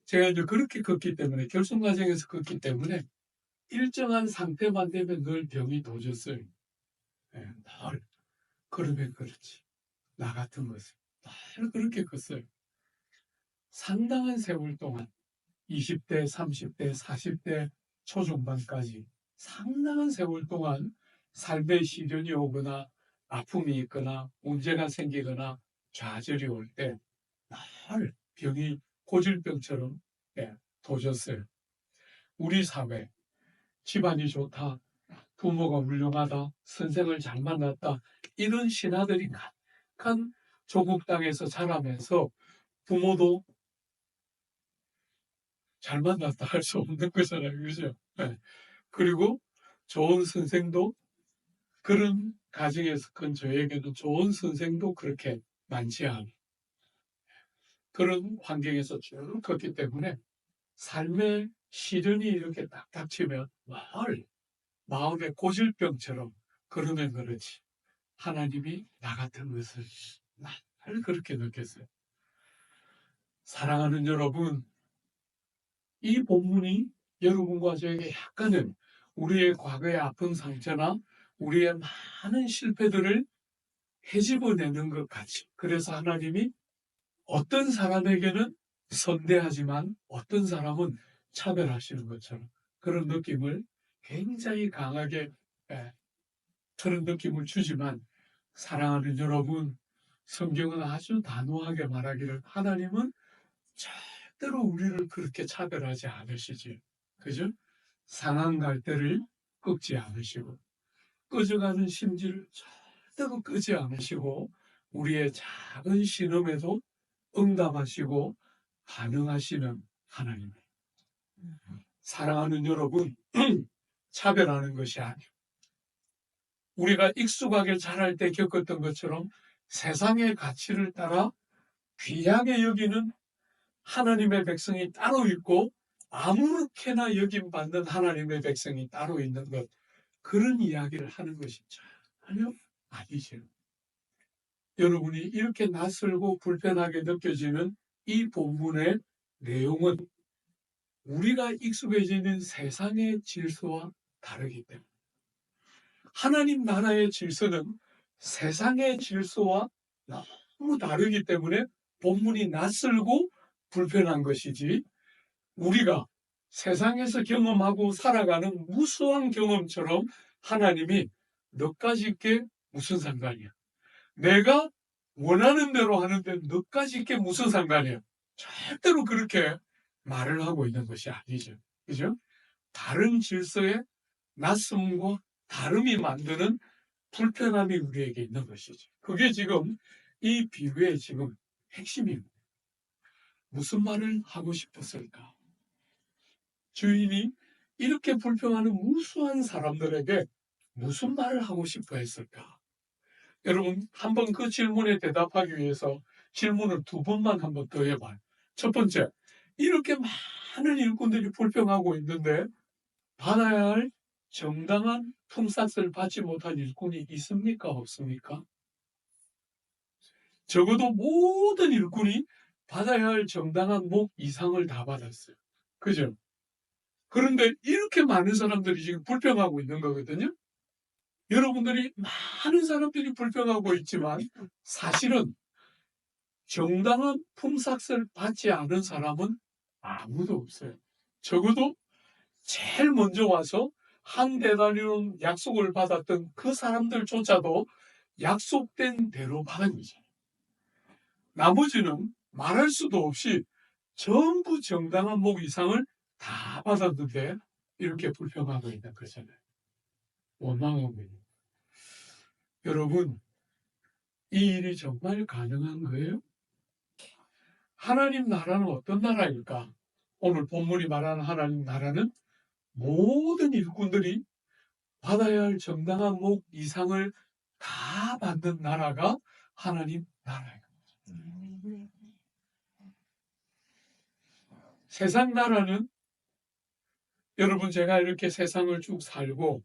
제가 이제 그렇게 컸기 때문에 결손 과정에서 컸기 때문에 일정한 상태만 되면 늘 병이 도졌어요. 늘 그러면 그렇지. 나 같은 것을 늘 그렇게 컸어요. 상당한 세월 동안 20대, 30대, 40대 초중반까지 상당한 세월 동안 삶의 시련이 오거나 아픔이 있거나 문제가 생기거나 좌절이 올 때 늘 병이 고질병처럼 도졌어요. 우리 사회, 집안이 좋다, 부모가 훌륭하다, 선생을 잘 만났다 이런 신화들이 가득한 조국 땅에서 자라면서 부모도 잘 만났다 할 수 없는 거잖아요. 그죠? 네. 그리고 좋은 선생도 그런 가정에서 큰 저에게도 좋은 선생도 그렇게 많지 않은 그런 환경에서 쭉 컸기 때문에 삶의 시련이 이렇게 딱 닥치면 늘 마음의 고질병처럼 그러면 그렇지. 하나님이 나 같은 것을 늘 그렇게 느꼈어요. 사랑하는 여러분, 이 본문이 여러분과 저에게 약간은 우리의 과거의 아픈 상처나 우리의 많은 실패들을 헤집어내는 것 같이. 그래서 하나님이 어떤 사람에게는 선대하지만 어떤 사람은 차별하시는 것처럼 그런 느낌을 굉장히 강하게 그런 느낌을 주지만 사랑하는 여러분, 성경은 아주 단호하게 말하기를 하나님은 절대로 우리를 그렇게 차별하지 않으시지. 그죠? 상한 갈대를 꺾지 않으시고 꺼져가는 심지를 절대로 끄지 않으시고 우리의 작은 신음에도 응답하시고 반응하시는 하나님. 사랑하는 여러분, 차별하는 것이 아니에요. 우리가 익숙하게 자랄 때 겪었던 것처럼 세상의 가치를 따라 귀하게 여기는 하나님의 백성이 따로 있고 아무렇게나 여김받는 하나님의 백성이 따로 있는 것, 그런 이야기를 하는 것이 전혀 아니죠. 여러분이 이렇게 낯설고 불편하게 느껴지는 이 본문의 내용은 우리가 익숙해져 있는 세상의 질서와 다르기 때문에 하나님 나라의 질서는 세상의 질서와 너무 다르기 때문에 본문이 낯설고 불편한 것이지 우리가 세상에서 경험하고 살아가는 무수한 경험처럼 하나님이 너까지 있게 무슨 상관이야. 내가 원하는 대로 하는데 너까지 있게 무슨 상관이야. 절대로 그렇게 말을 하고 있는 것이 아니죠. 그죠? 다른 질서의 낯섦과 다름이 만드는 불편함이 우리에게 있는 것이죠. 그게 지금 이 비유의 지금 핵심입니다. 무슨 말을 하고 싶었을까? 주인이 이렇게 불평하는 무수한 사람들에게 무슨 말을 하고 싶어 했을까? 여러분, 한번 그 질문에 대답하기 위해서 질문을 2번만 한번 더 해봐요. 첫 번째, 이렇게 많은 일꾼들이 불평하고 있는데 받아야 할 정당한 품삯을 받지 못한 일꾼이 있습니까? 없습니까? 적어도 모든 일꾼이 받아야 할 정당한 목 이상을 다 받았어요. 그죠? 그런데 이렇게 많은 사람들이 지금 불평하고 있는 거거든요. 여러분들이 많은 사람들이 불평하고 있지만 사실은 정당한 품삯을 받지 않은 사람은 아무도 없어요. 적어도 제일 먼저 와서 한 대단위로 약속을 받았던 그 사람들조차도 약속된 대로 받은 거죠. 나머지는 말할 수도 없이 전부 정당한 목 이상을 다 받았는데 이렇게 불평하고 있는 거잖아요. 원망하고 있는. 여러분, 이 일이 정말 가능한 거예요? 하나님 나라는 어떤 나라일까? 오늘 본문이 말하는 하나님 나라는 모든 일꾼들이 받아야 할 정당한 목 이상을 다 받는 나라가 하나님 나라예요. 세상 나라는 여러분 제가 이렇게 세상을 쭉 살고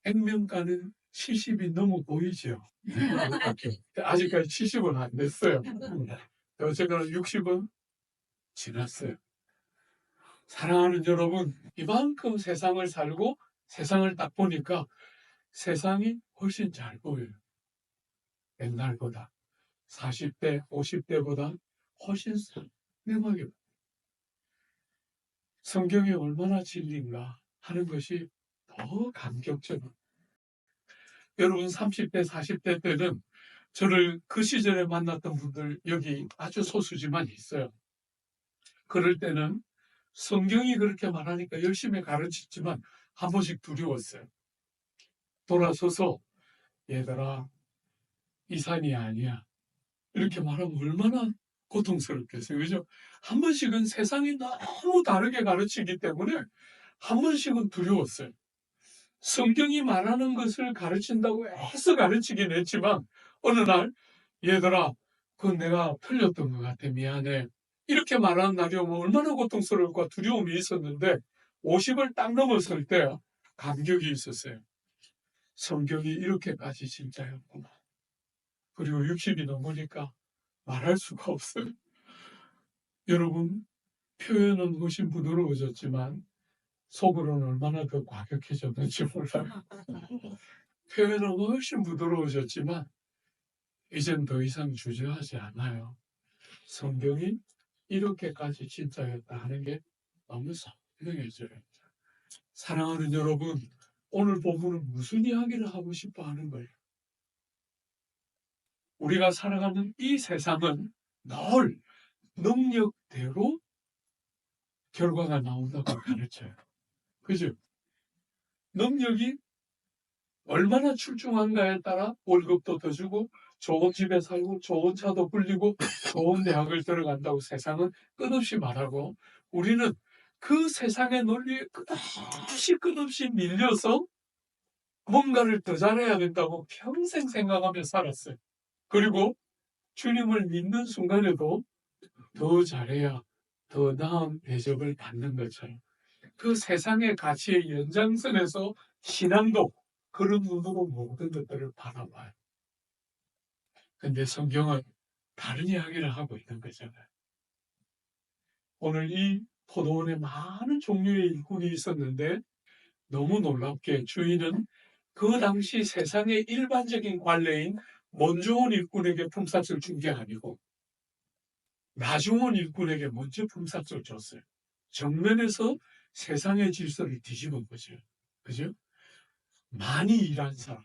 액면가는 70이 넘어 보이죠? 아직까지 70은 안 됐어요. 어쨌거나 60은 지났어요. 사랑하는 여러분, 이만큼 세상을 살고 세상을 딱 보니까 세상이 훨씬 잘 보여요. 옛날보다 40대, 50대보다 훨씬 선명하게 성경이 얼마나 진리인가 하는 것이 더 감격적이에요. 여러분 30대, 40대 때는 저를 그 시절에 만났던 분들 여기 아주 소수지만 있어요. 그럴 때는 성경이 그렇게 말하니까 열심히 가르쳤지만 한 번씩 두려웠어요. 돌아서서 얘들아 이 산이 아니야. 이렇게 말하면 얼마나 고통스럽겠어요. 그죠? 한 번씩은 세상이 너무 다르게 가르치기 때문에 한 번씩은 두려웠어요. 성경이 말하는 것을 가르친다고 애써 가르치긴 했지만 어느 날 얘들아 그건 내가 틀렸던 것 같아. 미안해. 이렇게 말하는 날이 오면 얼마나 고통스러울까 두려움이 있었는데 50을 딱 넘었을 때 감격이 있었어요. 성경이 이렇게까지 진짜였구나. 그리고 60이 넘으니까 말할 수가 없어요. 여러분 표현은 훨씬 부드러워졌지만 속으로는 얼마나 더 과격해졌는지 몰라요. 표현은 훨씬 부드러워졌지만 이젠 더 이상 주저하지 않아요. 성경이 이렇게까지 진짜였다 하는 게 너무 선명해져요. 사랑하는 여러분, 오늘 본문은 무슨 이야기를 하고 싶어 하는 거예요? 우리가 살아가는 이 세상은 늘 능력대로 결과가 나온다고 가르쳐요. 그죠? 능력이 얼마나 출중한가에 따라 월급도 더 주고 좋은 집에 살고 좋은 차도 불리고 좋은 대학을 들어간다고 세상은 끝없이 말하고 우리는 그 세상의 논리에 끝없이 밀려서 뭔가를 더 잘해야 된다고 평생 생각하며 살았어요. 그리고 주님을 믿는 순간에도 더 잘해야 더 나은 대접을 받는 것처럼 그 세상의 가치의 연장선에서 신앙도 그런 눈으로 모든 것들을 바라봐요. 근데 성경은 다른 이야기를 하고 있는 거잖아요. 오늘 이 포도원에 많은 종류의 일꾼이 있었는데 너무 놀랍게 주인은 그 당시 세상의 일반적인 관례인 먼저 온 일꾼에게 품삯을 준 게 아니고 나중 온 일꾼에게 먼저 품삯을 줬어요. 정면에서 세상의 질서를 뒤집은 거죠. 그죠? 많이 일한 사람,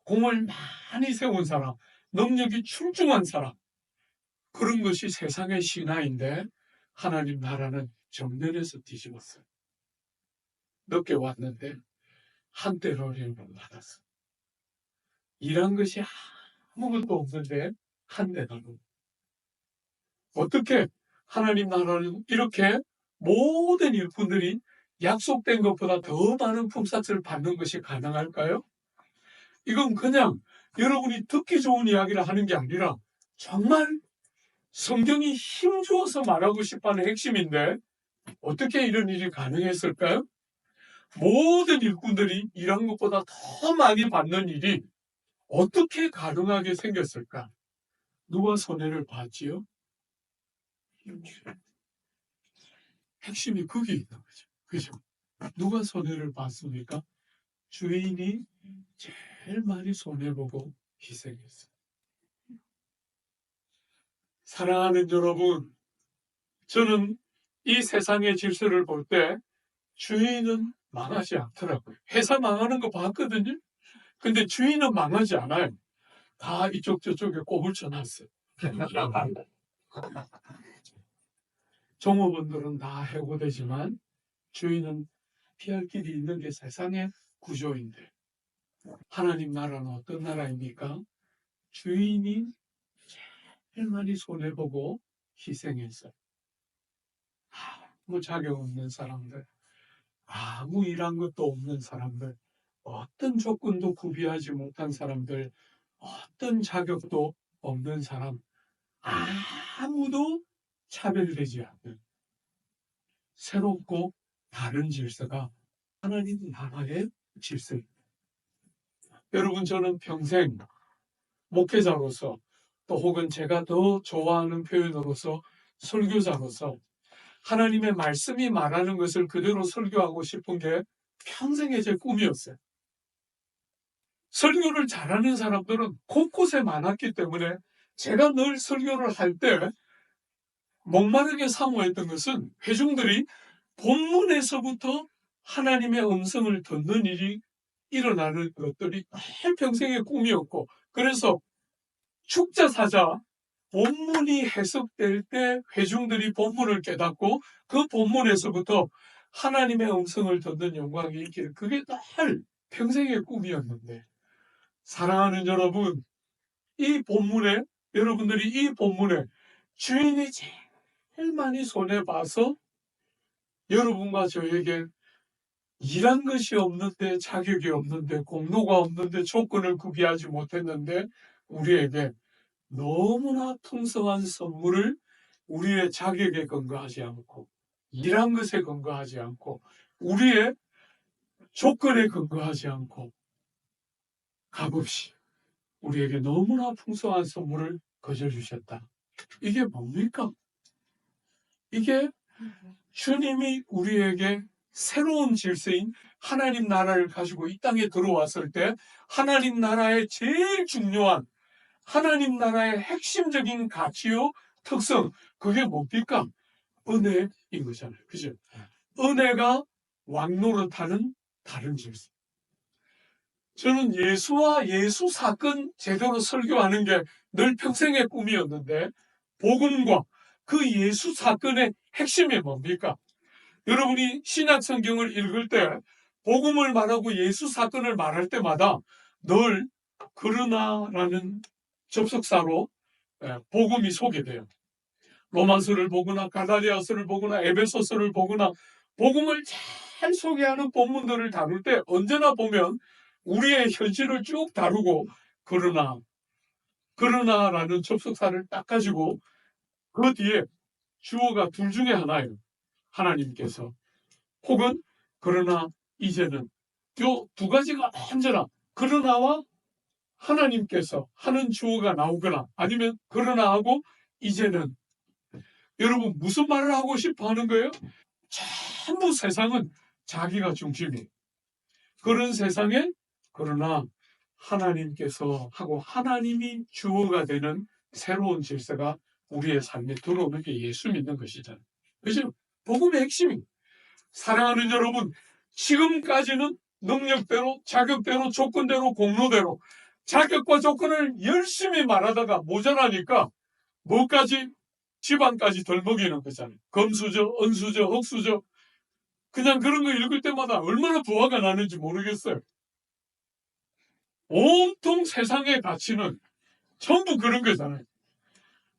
공을 많이 세운 사람, 능력이 출중한 사람, 그런 것이 세상의 신화인데 하나님 나라는 정면에서 뒤집었어요. 늦게 왔는데 한때로 어려움을 받았어요. 일한 것이 아무것도 없는데 한때로. 어떻게 하나님 나라는 이렇게 모든 일꾼들이 약속된 것보다 더 많은 품삯을 받는 것이 가능할까요? 이건 그냥 여러분이 듣기 좋은 이야기를 하는 게 아니라 정말 성경이 힘주어서 말하고 싶어하는 핵심인데 어떻게 이런 일이 가능했을까요? 모든 일꾼들이 일한 것보다 더 많이 받는 일이 어떻게 가능하게 생겼을까? 누가 손해를 봤지요? 핵심이 거기 있는 거죠. 그죠? 누가 손해를 봤습니까? 주인이 제일 많이 손해보고 희생했어요. 사랑하는 여러분, 저는 이 세상의 질서를 볼 때 주인은 망하지 않더라고요. 회사 망하는 거 봤거든요. 근데 주인은 망하지 않아요. 다 이쪽 저쪽에 꼽을 쳐놨어요. 종업원들은 다 해고되지만 주인은 피할 길이 있는 게 세상의 구조인데 하나님 나라는 어떤 나라입니까? 주인이 제일 많이 손해보고 희생했어요. 아무 자격 없는 사람들, 아무 일한 것도 없는 사람들, 어떤 조건도 구비하지 못한 사람들, 어떤 자격도 없는 사람, 아무도 차별되지 않는 새롭고 다른 질서가 하나님 나라의 질서입니다. 여러분, 저는 평생 목회자로서 또 혹은 제가 더 좋아하는 표현으로서 설교자로서 하나님의 말씀이 말하는 것을 그대로 설교하고 싶은 게 평생의 제 꿈이었어요. 설교를 잘하는 사람들은 곳곳에 많았기 때문에 제가 늘 설교를 할 때 목마르게 사모했던 것은 회중들이 본문에서부터 하나님의 음성을 듣는 일이 일어나는 것들이 늘 평생의 꿈이었고, 그래서 축자사자 본문이 해석될 때 회중들이 본문을 깨닫고 그 본문에서부터 하나님의 음성을 듣는 영광이 있기를, 그게 늘 평생의 꿈이었는데, 사랑하는 여러분, 이 본문에 여러분들이 이 본문에 주인이 제일 많이 손해봐서 여러분과 저에게 일한 것이 없는데, 자격이 없는데, 공로가 없는데, 조건을 구비하지 못했는데 우리에게 너무나 풍성한 선물을 우리의 자격에 근거하지 않고, 일한 것에 근거하지 않고, 우리의 조건에 근거하지 않고 값없이 우리에게 너무나 풍성한 선물을 거저 주셨다. 이게 뭡니까? 이게 주님이 우리에게 새로운 질서인 하나님 나라를 가지고 이 땅에 들어왔을 때 하나님 나라의 제일 중요한, 하나님 나라의 핵심적인 가치요 특성, 그게 뭡니까? 은혜인 거잖아요. 그죠? 은혜가 왕노릇하는 다른 질서. 저는 예수와 예수 사건 제대로 설교하는 게 늘 평생의 꿈이었는데, 복음과 그 예수 사건의 핵심이 뭡니까? 여러분이 신약 성경을 읽을 때 복음을 말하고 예수 사건을 말할 때마다 늘 그러나라는 접속사로 복음이 소개돼요. 로마서를 보거나 갈라디아서를 보거나 에베소서를 보거나 복음을 잘 소개하는 본문들을 다룰 때 언제나 보면 우리의 현실을 쭉 다루고 그러나라는 접속사를 딱 가지고 그 뒤에 주어가 둘 중에 하나예요. 하나님께서 혹은 그러나 이제는, 요 두 가지가 언제나 그러나와 하나님께서 하는 주어가 나오거나 아니면 그러나 하고 이제는. 여러분, 무슨 말을 하고 싶어 하는 거예요? 전부 세상은 자기가 중심이에요. 그런 세상에 그러나 하나님께서 하고 하나님이 주어가 되는 새로운 질서가 우리의 삶에 들어오는 게 예수 믿는 것이잖아요. 그죠? 복음의 핵심이. 사랑하는 여러분, 지금까지는 능력대로, 자격대로, 조건대로, 공로대로 자격과 조건을 열심히 말하다가 모자라니까 뭐까지? 집안까지 덜먹이는 거잖아요. 금수저, 은수저, 흙수저. 그냥 그런 거 읽을 때마다 얼마나 부화가 나는지 모르겠어요. 온통 세상의 가치는 전부 그런 거잖아요.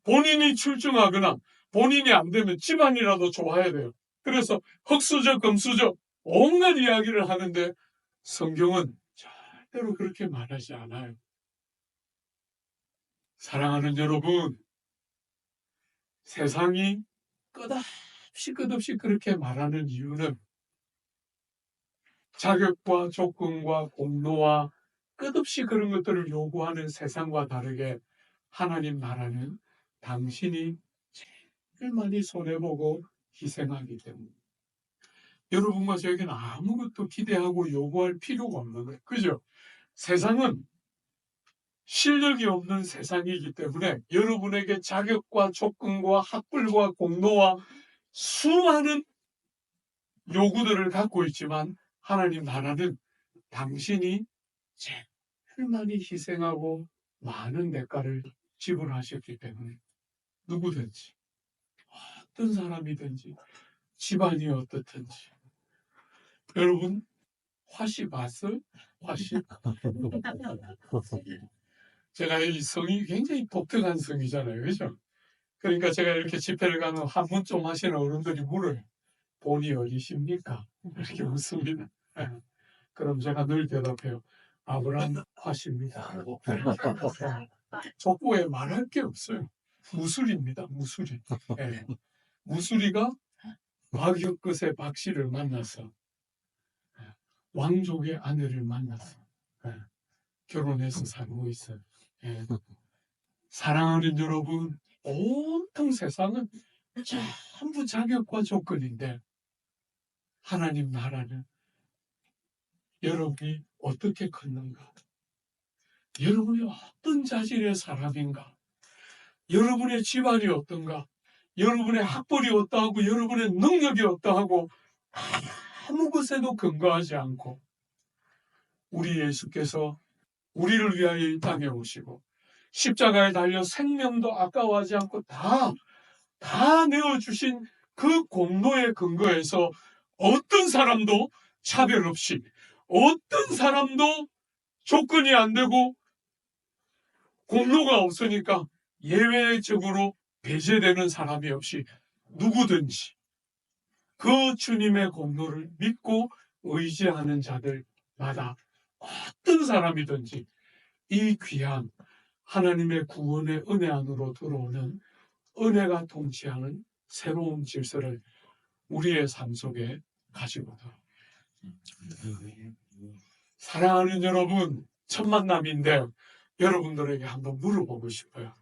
본인이 출중하거나 본인이 안 되면 집안이라도 좋아야 돼요. 그래서 흙수저, 금수저 온갖 이야기를 하는데 성경은 절대로 그렇게 말하지 않아요. 사랑하는 여러분, 세상이 끝없이 그렇게 말하는 이유는 자격과 조건과 공로와 끝없이 그런 것들을 요구하는 세상과 다르게 하나님 나라는 당신이 제일 많이 손해보고 희생하기 때문에 여러분과 저에게는 아무것도 기대하고 요구할 필요가 없는 거예요. 그죠? 세상은 실력이 없는 세상이기 때문에 여러분에게 자격과 조건과 학벌과 공로와 수많은 요구들을 갖고 있지만 하나님 나라는 당신이 제일 많이 희생하고 많은 대가를 지불하셨기 때문에 누구든지 어떤 사람이든지 집안이 어떻든지. 여러분, 화씨 봤어요? 화씨? 제가 이 성이 굉장히 독특한 성이잖아요. 그죠? 그러니까 제가 이렇게 집회를 가면 한문 좀 하시는 어른들이 물어요. 본이 어디십니까? 이렇게 묻습니다. 예. 그럼 제가 늘 대답해요. 아브라함 화십니다. 족보에 말할 게 없어요. 무술입니다. 무술이. 예. 무술이가 박역끝의 박씨를 만나서 왕족의 아내를 만나서 결혼해서 살고 있어요. 예. 사랑하는 여러분, 온통 세상은 전부 자격과 조건인데 하나님 나라는 여러분이 어떻게 컸는가? 여러분이 어떤 자질의 사람인가? 여러분의 집안이 어떤가? 여러분의 학벌이 어떠하고 여러분의 능력이 어떠하고 아무 것에도 근거하지 않고 우리 예수께서 우리를 위하여 이 땅에 오시고 십자가에 달려 생명도 아까워하지 않고 다 내어주신 그 공로에 근거해서 어떤 사람도 차별 없이 어떤 사람도 조건이 안 되고 공로가 없으니까 예외적으로 배제되는 사람이 없이 누구든지 그 주님의 공로를 믿고 의지하는 자들마다 어떤 사람이든지 이 귀한 하나님의 구원의 은혜 안으로 들어오는 은혜가 통치하는 새로운 질서를 우리의 삶 속에 가지고 사랑하는 여러분, 첫 만남인데 여러분들에게 한번 물어보고 싶어요.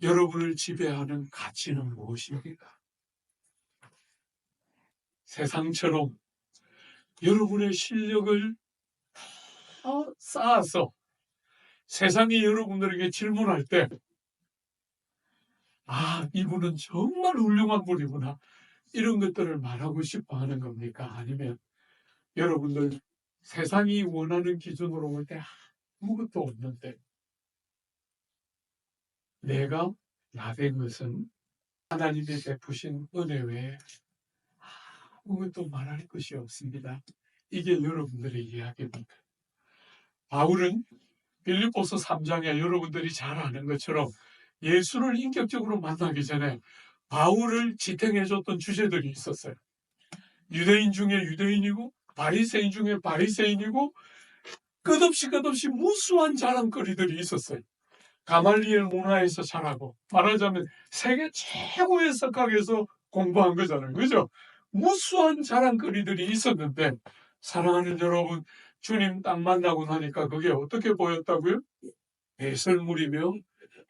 여러분을 지배하는 가치는 무엇입니까? 세상처럼 여러분의 실력을 다 쌓아서 세상이 여러분들에게 질문할 때 이분은 정말 훌륭한 분이구나. 이런 것들을 말하고 싶어 하는 겁니까? 아니면 여러분들 세상이 원하는 기준으로 볼 때 아무것도 없는데 내가 나된 것은 하나님의 베푸신 은혜 외에 아무것도 말할 것이 없습니다. 이게 여러분들의 이야기입니다. 바울은 빌립보서 3장에 여러분들이 잘 아는 것처럼 예수를 인격적으로 만나기 전에 바울을 지탱해줬던 주제들이 있었어요. 유대인 중에 유대인이고 바리새인 중에 바리새인이고 끝없이 무수한 자랑거리들이 있었어요. 가말리엘 문화에서 자라고 말하자면 세계 최고의 석학에서 공부한 거잖아요. 그죠? 무수한 자랑거리들이 있었는데 사랑하는 여러분, 주님 딱 만나고 나니까 그게 어떻게 보였다고요? 배설물이며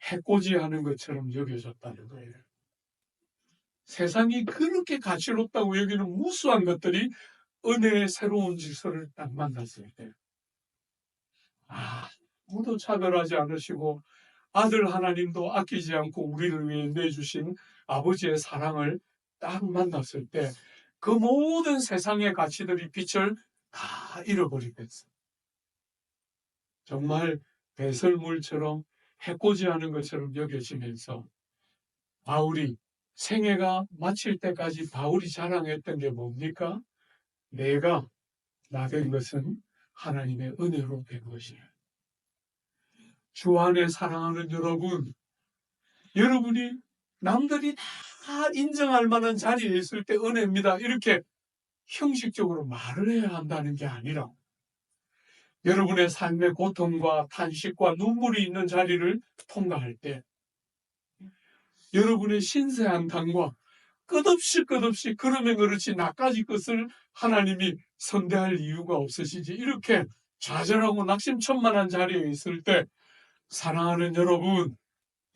해코지하는 것처럼 여겨졌다는 거예요. 세상이 그렇게 가치롭다고 여기는 무수한 것들이 은혜의 새로운 질서를 딱 만났을 때 아무도 차별하지 않으시고 아들 하나님도 아끼지 않고 우리를 위해 내주신 아버지의 사랑을 딱 만났을 때 그 모든 세상의 가치들이 빛을 다 잃어버리겠어요. 정말 배설물처럼 해코지하는 것처럼 여겨지면서 바울이 생애가 마칠 때까지 바울이 자랑했던 게 뭡니까? 내가 나 된 것은 하나님의 은혜로 된 것이야. 주 안에 사랑하는 여러분, 여러분이 남들이 다 인정할 만한 자리에 있을 때 은혜입니다. 이렇게 형식적으로 말을 해야 한다는 게 아니라 여러분의 삶의 고통과 탄식과 눈물이 있는 자리를 통과할 때 여러분의 신세한탄과 끝없이 그러면 그렇지 나까지 것을 하나님이 선대할 이유가 없으시지 이렇게 좌절하고 낙심천만한 자리에 있을 때 사랑하는 여러분,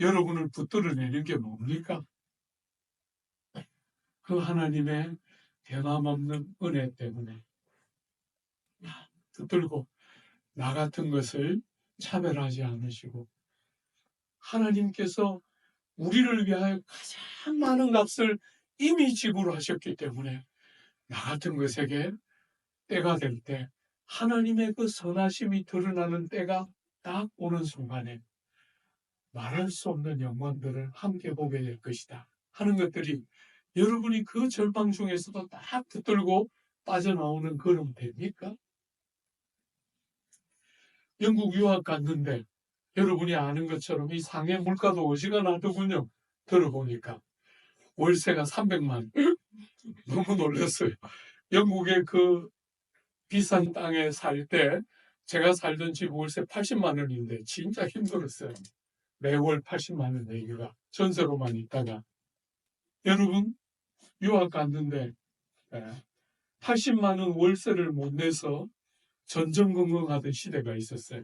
여러분을 붙들어내는 게 뭡니까? 그 하나님의 변함없는 은혜 때문에 붙들고 나 같은 것을 차별하지 않으시고 하나님께서 우리를 위하여 가장 많은 값을 이미 지불하셨기 때문에 나 같은 것에게 때가 될 때 하나님의 그 선하심이 드러나는 때가 딱 오는 순간에 말할 수 없는 영광들을 함께 보게 될 것이다 하는 것들이 여러분이 그 절망 중에서도 딱 붙들고 빠져나오는 걸음 됩니까? 영국 유학 갔는데 여러분이 아는 것처럼 이 상해 물가도 어지간하더군요. 들어보니까 월세가 300만. 너무 놀랐어요. 영국의 그 비싼 땅에 살 때 제가 살던 집 월세 80만 원인데 진짜 힘들었어요. 매월 80만 원 내기가 전세로만 있다가 여러분 유학 갔는데 80만 원 월세를 못 내서 전전긍긍하던 시대가 있었어요.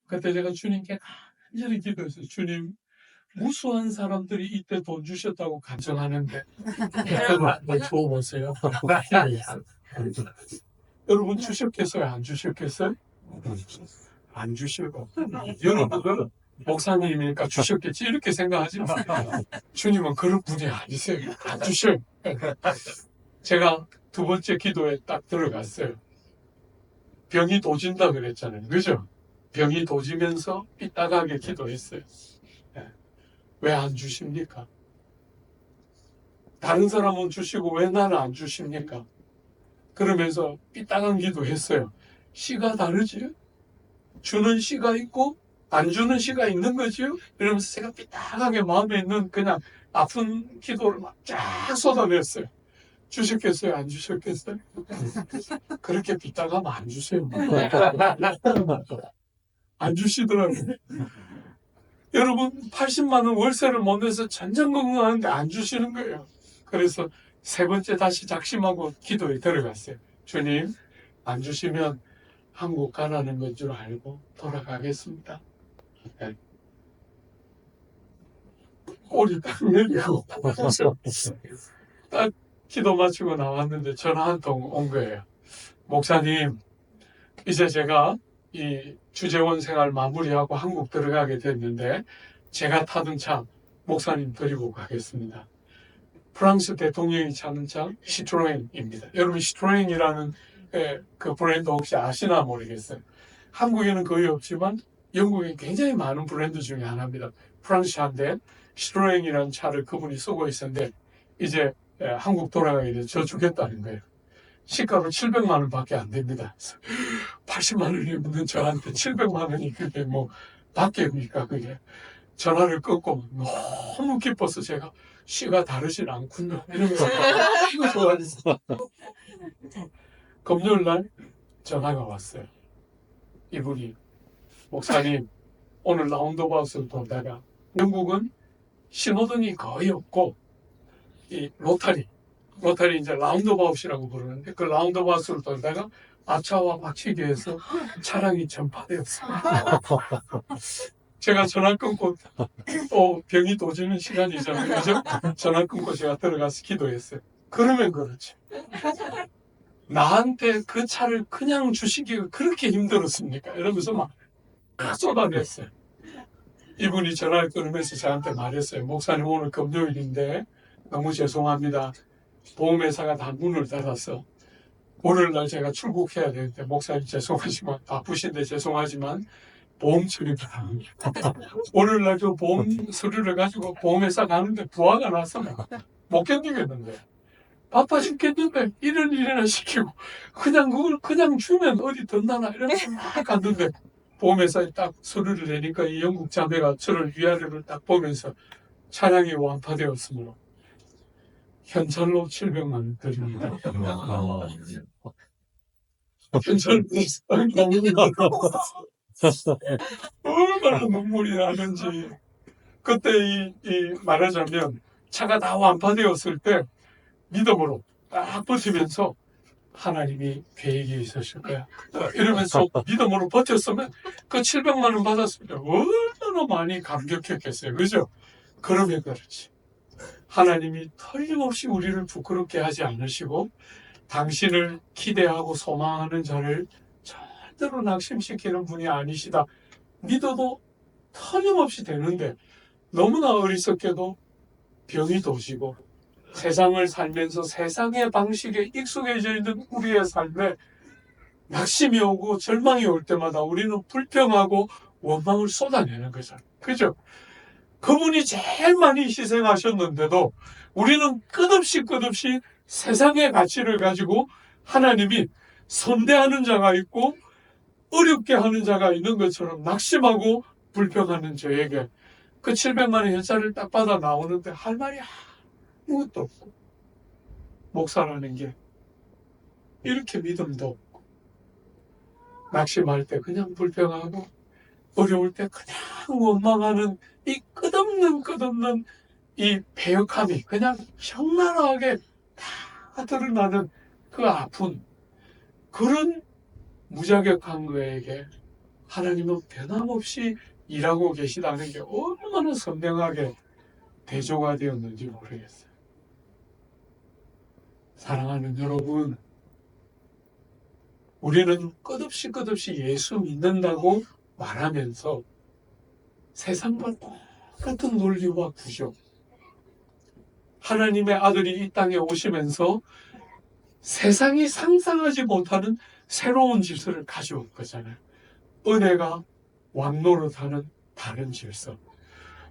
그때 제가 주님께 간절히 기도했어요. 주님, 무수한 사람들이 이때 돈 주셨다고 간청하는데 한번 줘보세요. 여러분 주셨겠어요? 안 주셨겠어요? 안 주시고 여러분은 목사님이니까 주셨겠지 이렇게 생각하지 마. 주님은 그런 분이 아니세요. 안 주셔요. 제가 두 번째 기도에 딱 들어갔어요. 병이 도진다 그랬잖아요. 그죠? 병이 도지면서 삐딱하게 기도했어요. 왜 안 주십니까? 다른 사람은 주시고 왜 나는 안 주십니까? 그러면서 삐딱한 기도했어요. 씨가 다르지? 주는 씨가 있고 안 주는 씨가 있는 거지요? 이러면서 제가 삐딱하게 마음에 있는 그냥 아픈 기도를 막 쫙 쏟아냈어요. 주셨겠어요? 안 주셨겠어요? 그렇게 삐딱하면 안 주세요. 안 주시더라고요. 여러분 80만 원 월세를 못 내서 전전긍긍하는데 안 주시는 거예요. 그래서 세 번째 다시 작심하고 기도에 들어갔어요. 주님 안 주시면 한국 가라는 건 줄 알고 돌아가겠습니다. 네. 꼬리 딱 내리고 딱 기도 마치고 나왔는데 전화 한 통 온 거예요. 목사님 이제 제가 이 주재원 생활 마무리하고 한국 들어가게 됐는데 제가 타던 차 목사님 데리고 가겠습니다. 프랑스 대통령이 타는 차 시트로엔입니다. 여러분 시트로엔이라는 그 브랜드 혹시 아시나 모르겠어요. 한국에는 거의 없지만 영국에 굉장히 많은 브랜드 중에 하나입니다. 프랑스 차인데 시트로엔이라는 차를 그분이 쓰고 있었는데 이제 한국 돌아가게 돼서 저 주겠다는 거예요. 시가로 700만 원밖에 안 됩니다. 80만 원이 묻는 저한테 700만 원이 그게 뭐 밖에입니까 그게. 전화를 끊고 너무 기뻐서 제가 씨가 다르진 않군요 이러면서 너무 좋아졌어. 금요일 날 전화가 왔어요. 이분이 목사님 오늘 라운드바웃을 돌다가 영국은 신호등이 거의 없고 이 로타리 이제 라운드바웃이라고 부르는데 그 라운드바웃을 돌다가 앞차와 박치기해서 차량이 전파되었습니다. 제가 전화 끊고 또 병이 도지는 시간이잖아요. 그죠? 전화 끊고 제가 들어가서 기도했어요. 그러면 그렇지. 나한테 그 차를 그냥 주시기가 그렇게 힘들었습니까? 이러면서 막 쏟아냈어요. 이분이 전화를 끊으면서 저한테 말했어요. 목사님 오늘 금요일인데 너무 죄송합니다. 보험회사가 다 문을 닫아서 월요일날 제가 출국해야 되는데 목사님 죄송하지만 바쁘신데 죄송하지만 보험 처리를 합니다. 월요일날 그 보험 서류를 가지고 보험회사 가는데 부하가 나서 못 견디겠는데 바빠 죽겠는데 이런 일이나 시키고 그냥 그걸 그냥 주면 어디 덧나나 이러면서 막 갔는데 보험회사에 딱 서류를 내니까 이 영국 자매가 저를 위아래를 딱 보면서 차량이 완파되었으므로 현찰로 700만 원 드립니다. 현찰로 얼마나 눈물이 나는지. 그때 말하자면 차가 다 완파되었을 때 믿음으로 딱 버티면서 하나님이 계획이 있으실 거야. 이러면서 믿음으로 버텼으면 그 700만 원 받았을 때 얼마나 많이 감격했겠어요. 그죠? 그러면 그렇지. 하나님이 틀림없이 우리를 부끄럽게 하지 않으시고 당신을 기대하고 소망하는 자를 절대로 낙심시키는 분이 아니시다. 믿어도 틀림없이 되는데 너무나 어리석게도 병이 도지고 세상을 살면서 세상의 방식에 익숙해져 있는 우리의 삶에 낙심이 오고 절망이 올 때마다 우리는 불평하고 원망을 쏟아내는 거죠. 그죠? 그분이 제일 많이 희생하셨는데도 우리는 끝없이 세상의 가치를 가지고 하나님이 선대하는 자가 있고 어렵게 하는 자가 있는 것처럼 낙심하고 불평하는 저에게 그 700만 원 현찰을 딱 받아 나오는데 할 말이 아무것도 없고, 목사라는 게 이렇게 믿음도 없고, 낙심할 때 그냥 불평하고, 어려울 때 그냥 원망하는 이 끝없는 이 배역함이 그냥 적나라하게 다 드러나는 그 아픈 그런 무자격한 그에게 하나님은 변함없이 일하고 계시다는 게 얼마나 선명하게 대조가 되었는지 모르겠어요. 사랑하는 여러분, 우리는 끝없이 예수 믿는다고 말하면서 세상과 똑같은 논리와 구조, 하나님의 아들이 이 땅에 오시면서 세상이 상상하지 못하는 새로운 질서를 가져온 거잖아요. 은혜가 왕노릇하는 다른 질서.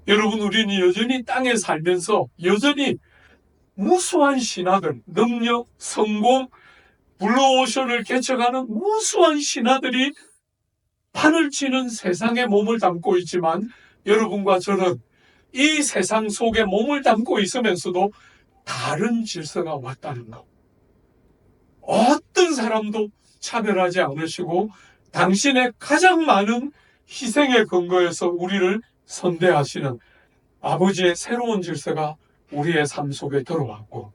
여러분, 우리는 여전히 땅에 살면서 여전히 무수한 신하들, 능력, 성공, 블루오션을 개척하는 무수한 신하들이 판을 치는 세상에 몸을 담고 있지만, 여러분과 저는 이 세상 속에 몸을 담고 있으면서도 다른 질서가 왔다는 것. 어떤 사람도 차별하지 않으시고 당신의 가장 많은 희생의 근거에서 우리를 선대하시는 아버지의 새로운 질서가 우리의 삶 속에 들어왔고,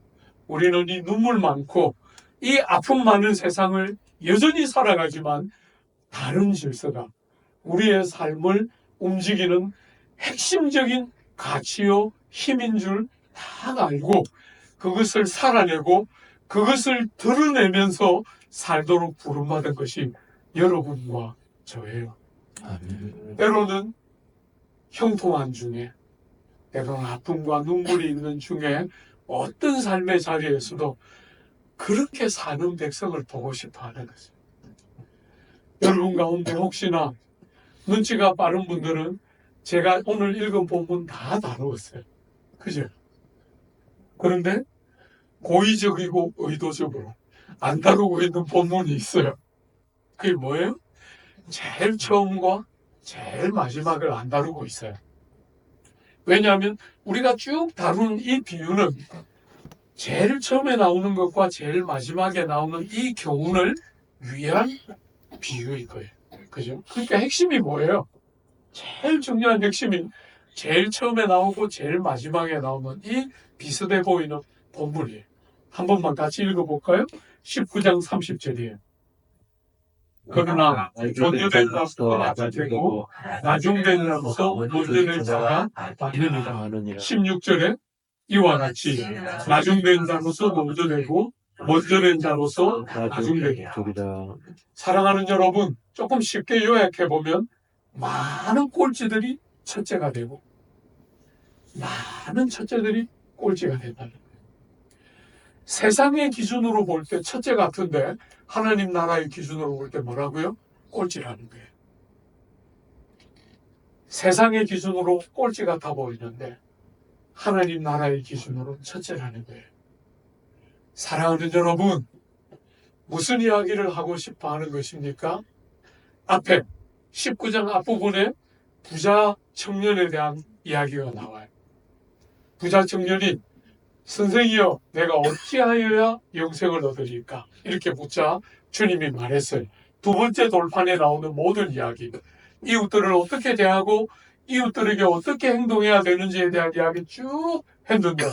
우리는 이 눈물 많고 이 아픔 많은 세상을 여전히 살아가지만 다른 질서가 우리의 삶을 움직이는 핵심적인 가치요 힘인 줄 다 알고 그것을 살아내고 그것을 드러내면서 살도록 부름받은 것이 여러분과 저예요. 아멘. 때로는 형통한 중에, 때로는 아픔과 눈물이 있는 중에 어떤 삶의 자리에서도 그렇게 사는 백성을 보고 싶어 하는 거죠. 여러분 가운데 혹시나 눈치가 빠른 분들은 제가 오늘 읽은 본문 다 다루었어요. 그죠? 그런데 고의적이고 의도적으로 안 다루고 있는 본문이 있어요. 그게 뭐예요? 제일 처음과 제일 마지막을 안 다루고 있어요. 왜냐하면 우리가 쭉 다룬 이 비유는 제일 처음에 나오는 것과 제일 마지막에 나오는 이 교훈을 위한 비유일 거예요. 그죠? 그러니까 핵심이 뭐예요? 제일 중요한 핵심이 제일 처음에 나오고 제일 마지막에 나오는 이 비슷해 보이는 본문이에요. 한 번만 같이 읽어볼까요? 19장 30절이에요. 그러나 먼저 된 자부터 낮아지고 나중된 자부터 먼저 된 자가 많으니라. 16절에 이와 같이 나중된 자로서 먼저 되고 먼저 된 자로서 나중되게. 사랑하는 여러분, 조금 쉽게 요약해보면 많은 꼴찌들이 첫째가 되고 많은 첫째들이 꼴찌가 된다는 거예요. 세상의 기준으로 볼 때 첫째 같은데 하나님 나라의 기준으로 볼 때 뭐라고요? 꼴찌라는 거예요. 세상의 기준으로 꼴찌 같아 보이는데 하나님 나라의 기준으로 첫째라는 거예요. 사랑하는 여러분, 무슨 이야기를 하고 싶어 하는 것입니까? 앞에 19장 앞부분에 부자 청년에 대한 이야기가 나와요. 부자 청년이 선생이여 내가 어찌하여야 영생을 얻으리까? 이렇게 묻자 주님이 말했어요. 두 번째 돌판에 나오는 모든 이야기, 이웃들을 어떻게 대하고 이웃들에게 어떻게 행동해야 되는지에 대한 이야기 쭉 했는데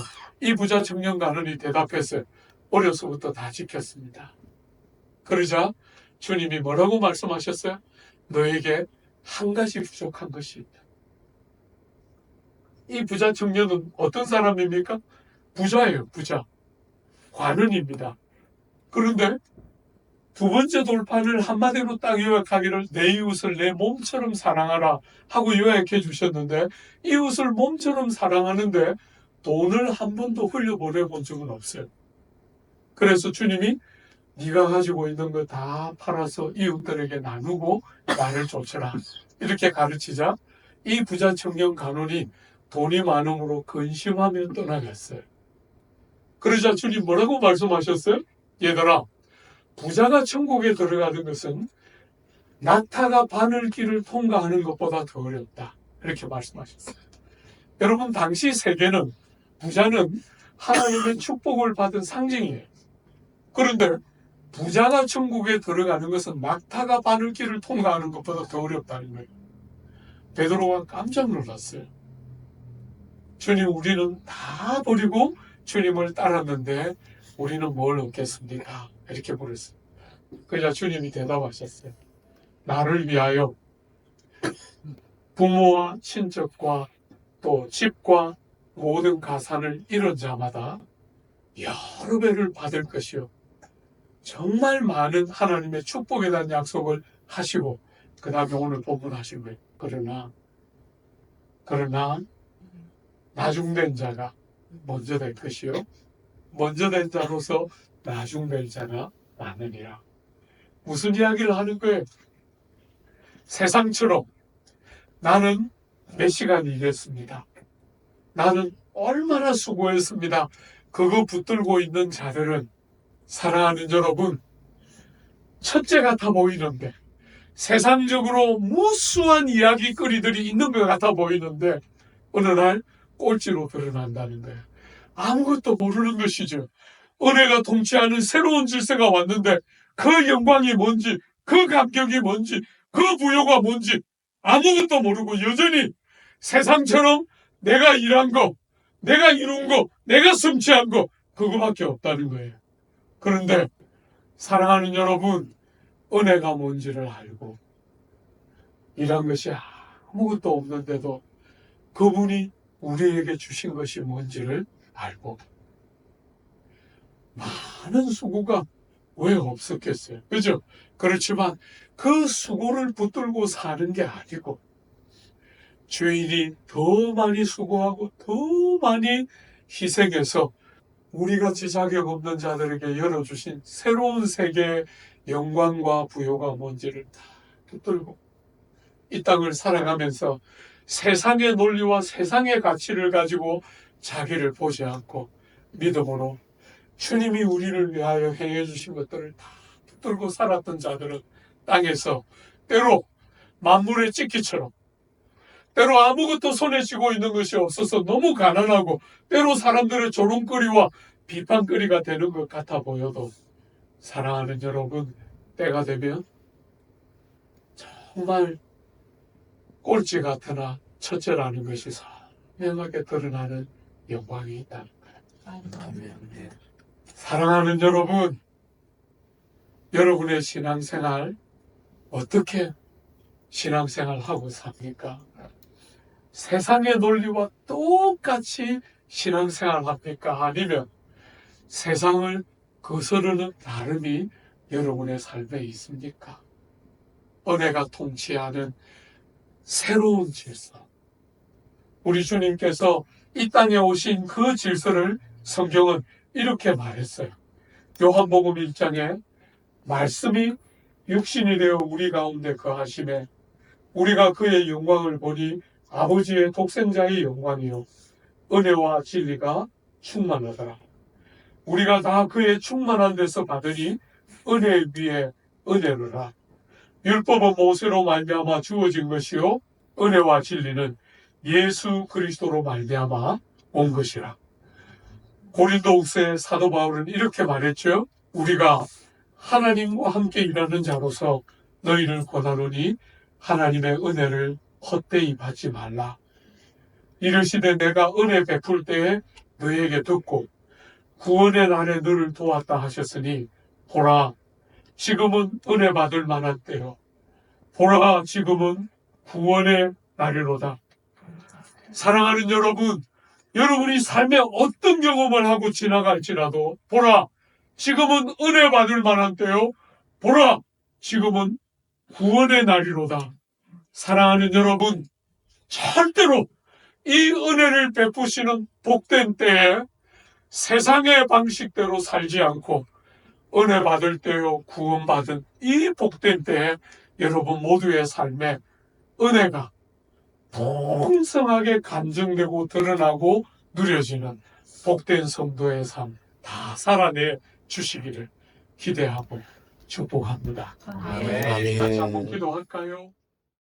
이 부자 청년 가문이 대답했어요. 어려서부터 다 지켰습니다. 그러자 주님이 뭐라고 말씀하셨어요? 너에게 한 가지 부족한 것이 있다. 이 부자 청년은 어떤 사람입니까? 부자예요, 부자. 관원입니다. 그런데 두 번째 돌판을 한마디로 딱 요약하기를 내 이웃을 내 몸처럼 사랑하라 하고 요약해 주셨는데 이웃을 몸처럼 사랑하는데 돈을 한 번도 흘려보내본 적은 없어요. 그래서 주님이 네가 가지고 있는 거 다 팔아서 이웃들에게 나누고 나를 쫓으라 이렇게 가르치자 이 부자 청년 간원이 돈이 많음으로 근심하며 떠나갔어요. 그러자 주님 뭐라고 말씀하셨어요? 얘들아, 부자가 천국에 들어가는 것은 낙타가 바늘길을 통과하는 것보다 더 어렵다. 이렇게 말씀하셨어요. 여러분, 당시 세계는 부자는 하나님의 축복을 받은 상징이에요. 그런데 부자가 천국에 들어가는 것은 낙타가 바늘길을 통과하는 것보다 더 어렵다는 거예요. 베드로가 깜짝 놀랐어요. 주님, 우리는 다 버리고 주님을 따랐는데 우리는 뭘 얻겠습니까? 이렇게 물었어요. 그러자 주님이 대답하셨어요. 나를 위하여 부모와 친척과 또 집과 모든 가산을 잃은 자마다 여러 배를 받을 것이요. 정말 많은 하나님의 축복에 대한 약속을 하시고, 그 다음에 오늘 본문 하신 거예요. 그러나 나중된 자가 먼저 될 것이요. 먼저 된 자로서 나중될 자가 많으니라. 무슨 이야기를 하는 거예요? 세상처럼 나는 몇 시간 일했습니다. 나는 얼마나 수고했습니다. 그거 붙들고 있는 자들은, 사랑하는 여러분, 첫째 같아 보이는데, 세상적으로 무수한 이야기거리들이 있는 것 같아 보이는데 어느 날 꼴찌로 드러난다는 거예요. 아무것도 모르는 것이죠. 은혜가 통치하는 새로운 질서가 왔는데 그 영광이 뭔지, 그 감격이 뭔지, 그 부요가 뭔지 아무것도 모르고 여전히 세상처럼 내가 일한 거, 내가 이룬 거, 내가 성취한 거, 그거밖에 없다는 거예요. 그런데 사랑하는 여러분, 은혜가 뭔지를 알고 일한 것이 아무것도 없는데도 그분이 우리에게 주신 것이 뭔지를 알고 많은 수고가 왜 없었겠어요? 그죠? 그렇지만 그 수고를 붙들고 사는 게 아니고 주인이 더 많이 수고하고 더 많이 희생해서 우리같이 자격 없는 자들에게 열어주신 새로운 세계의 영광과 부요가 뭔지를 다 붙들고 이 땅을 살아가면서 세상의 논리와 세상의 가치를 가지고 자기를 보지 않고 믿음으로 주님이 우리를 위하여 행해 주신 것들을 다 붙들고 살았던 자들은 땅에서 때로 만물의 찍기처럼, 때로 아무것도 손에 쥐고 있는 것이 없어서 너무 가난하고 때로 사람들의 조롱거리와 비판거리가 되는 것 같아 보여도, 사랑하는 여러분, 때가 되면 정말 꼴찌 같으나 첫째라는 것이 선명하게 드러나는 영광이 있다는 거예요. 사랑하는 여러분, 여러분의 신앙생활 어떻게 신앙생활하고 삽니까? 세상의 논리와 똑같이 신앙생활합니까? 아니면 세상을 거스르는 나름이 여러분의 삶에 있습니까? 은혜가 통치하는 새로운 질서. 우리 주님께서 이 땅에 오신 그 질서를 성경은 이렇게 말했어요. 요한복음 1장에 말씀이 육신이 되어 우리 가운데 거하심에 우리가 그의 영광을 보니 아버지의 독생자의 영광이요 은혜와 진리가 충만하더라. 우리가 다 그의 충만한 데서 받으니 은혜 위에 은혜로라. 율법은 모세로 말미암아 주어진 것이요 은혜와 진리는 예수 그리스도로 말미암아 온 것이라. 고린도후서의 사도 바울은 이렇게 말했죠. 우리가 하나님과 함께 일하는 자로서 너희를 권하노니 하나님의 은혜를 헛되이 받지 말라. 이르시되 내가 은혜 베풀 때에 너희에게 듣고 구원의 날에 너를 도왔다 하셨으니 보라 지금은 은혜 받을 만한 때요 보라 지금은 구원의 날이로다. 사랑하는 여러분, 여러분이 삶에 어떤 경험을 하고 지나갈지라도 보라 지금은 은혜 받을 만한 때요 보라 지금은 구원의 날이로다. 사랑하는 여러분, 절대로 이 은혜를 베푸시는 복된 때에 세상의 방식대로 살지 않고 은혜 받을 때요 구원받은 이 복된 때에 여러분 모두의 삶에 은혜가 풍성하게 간증되고 드러나고 누려지는 복된 성도의 삶 다 살아내 주시기를 기대하고 축복합니다. 아멘. 같이 한번 기도할까요?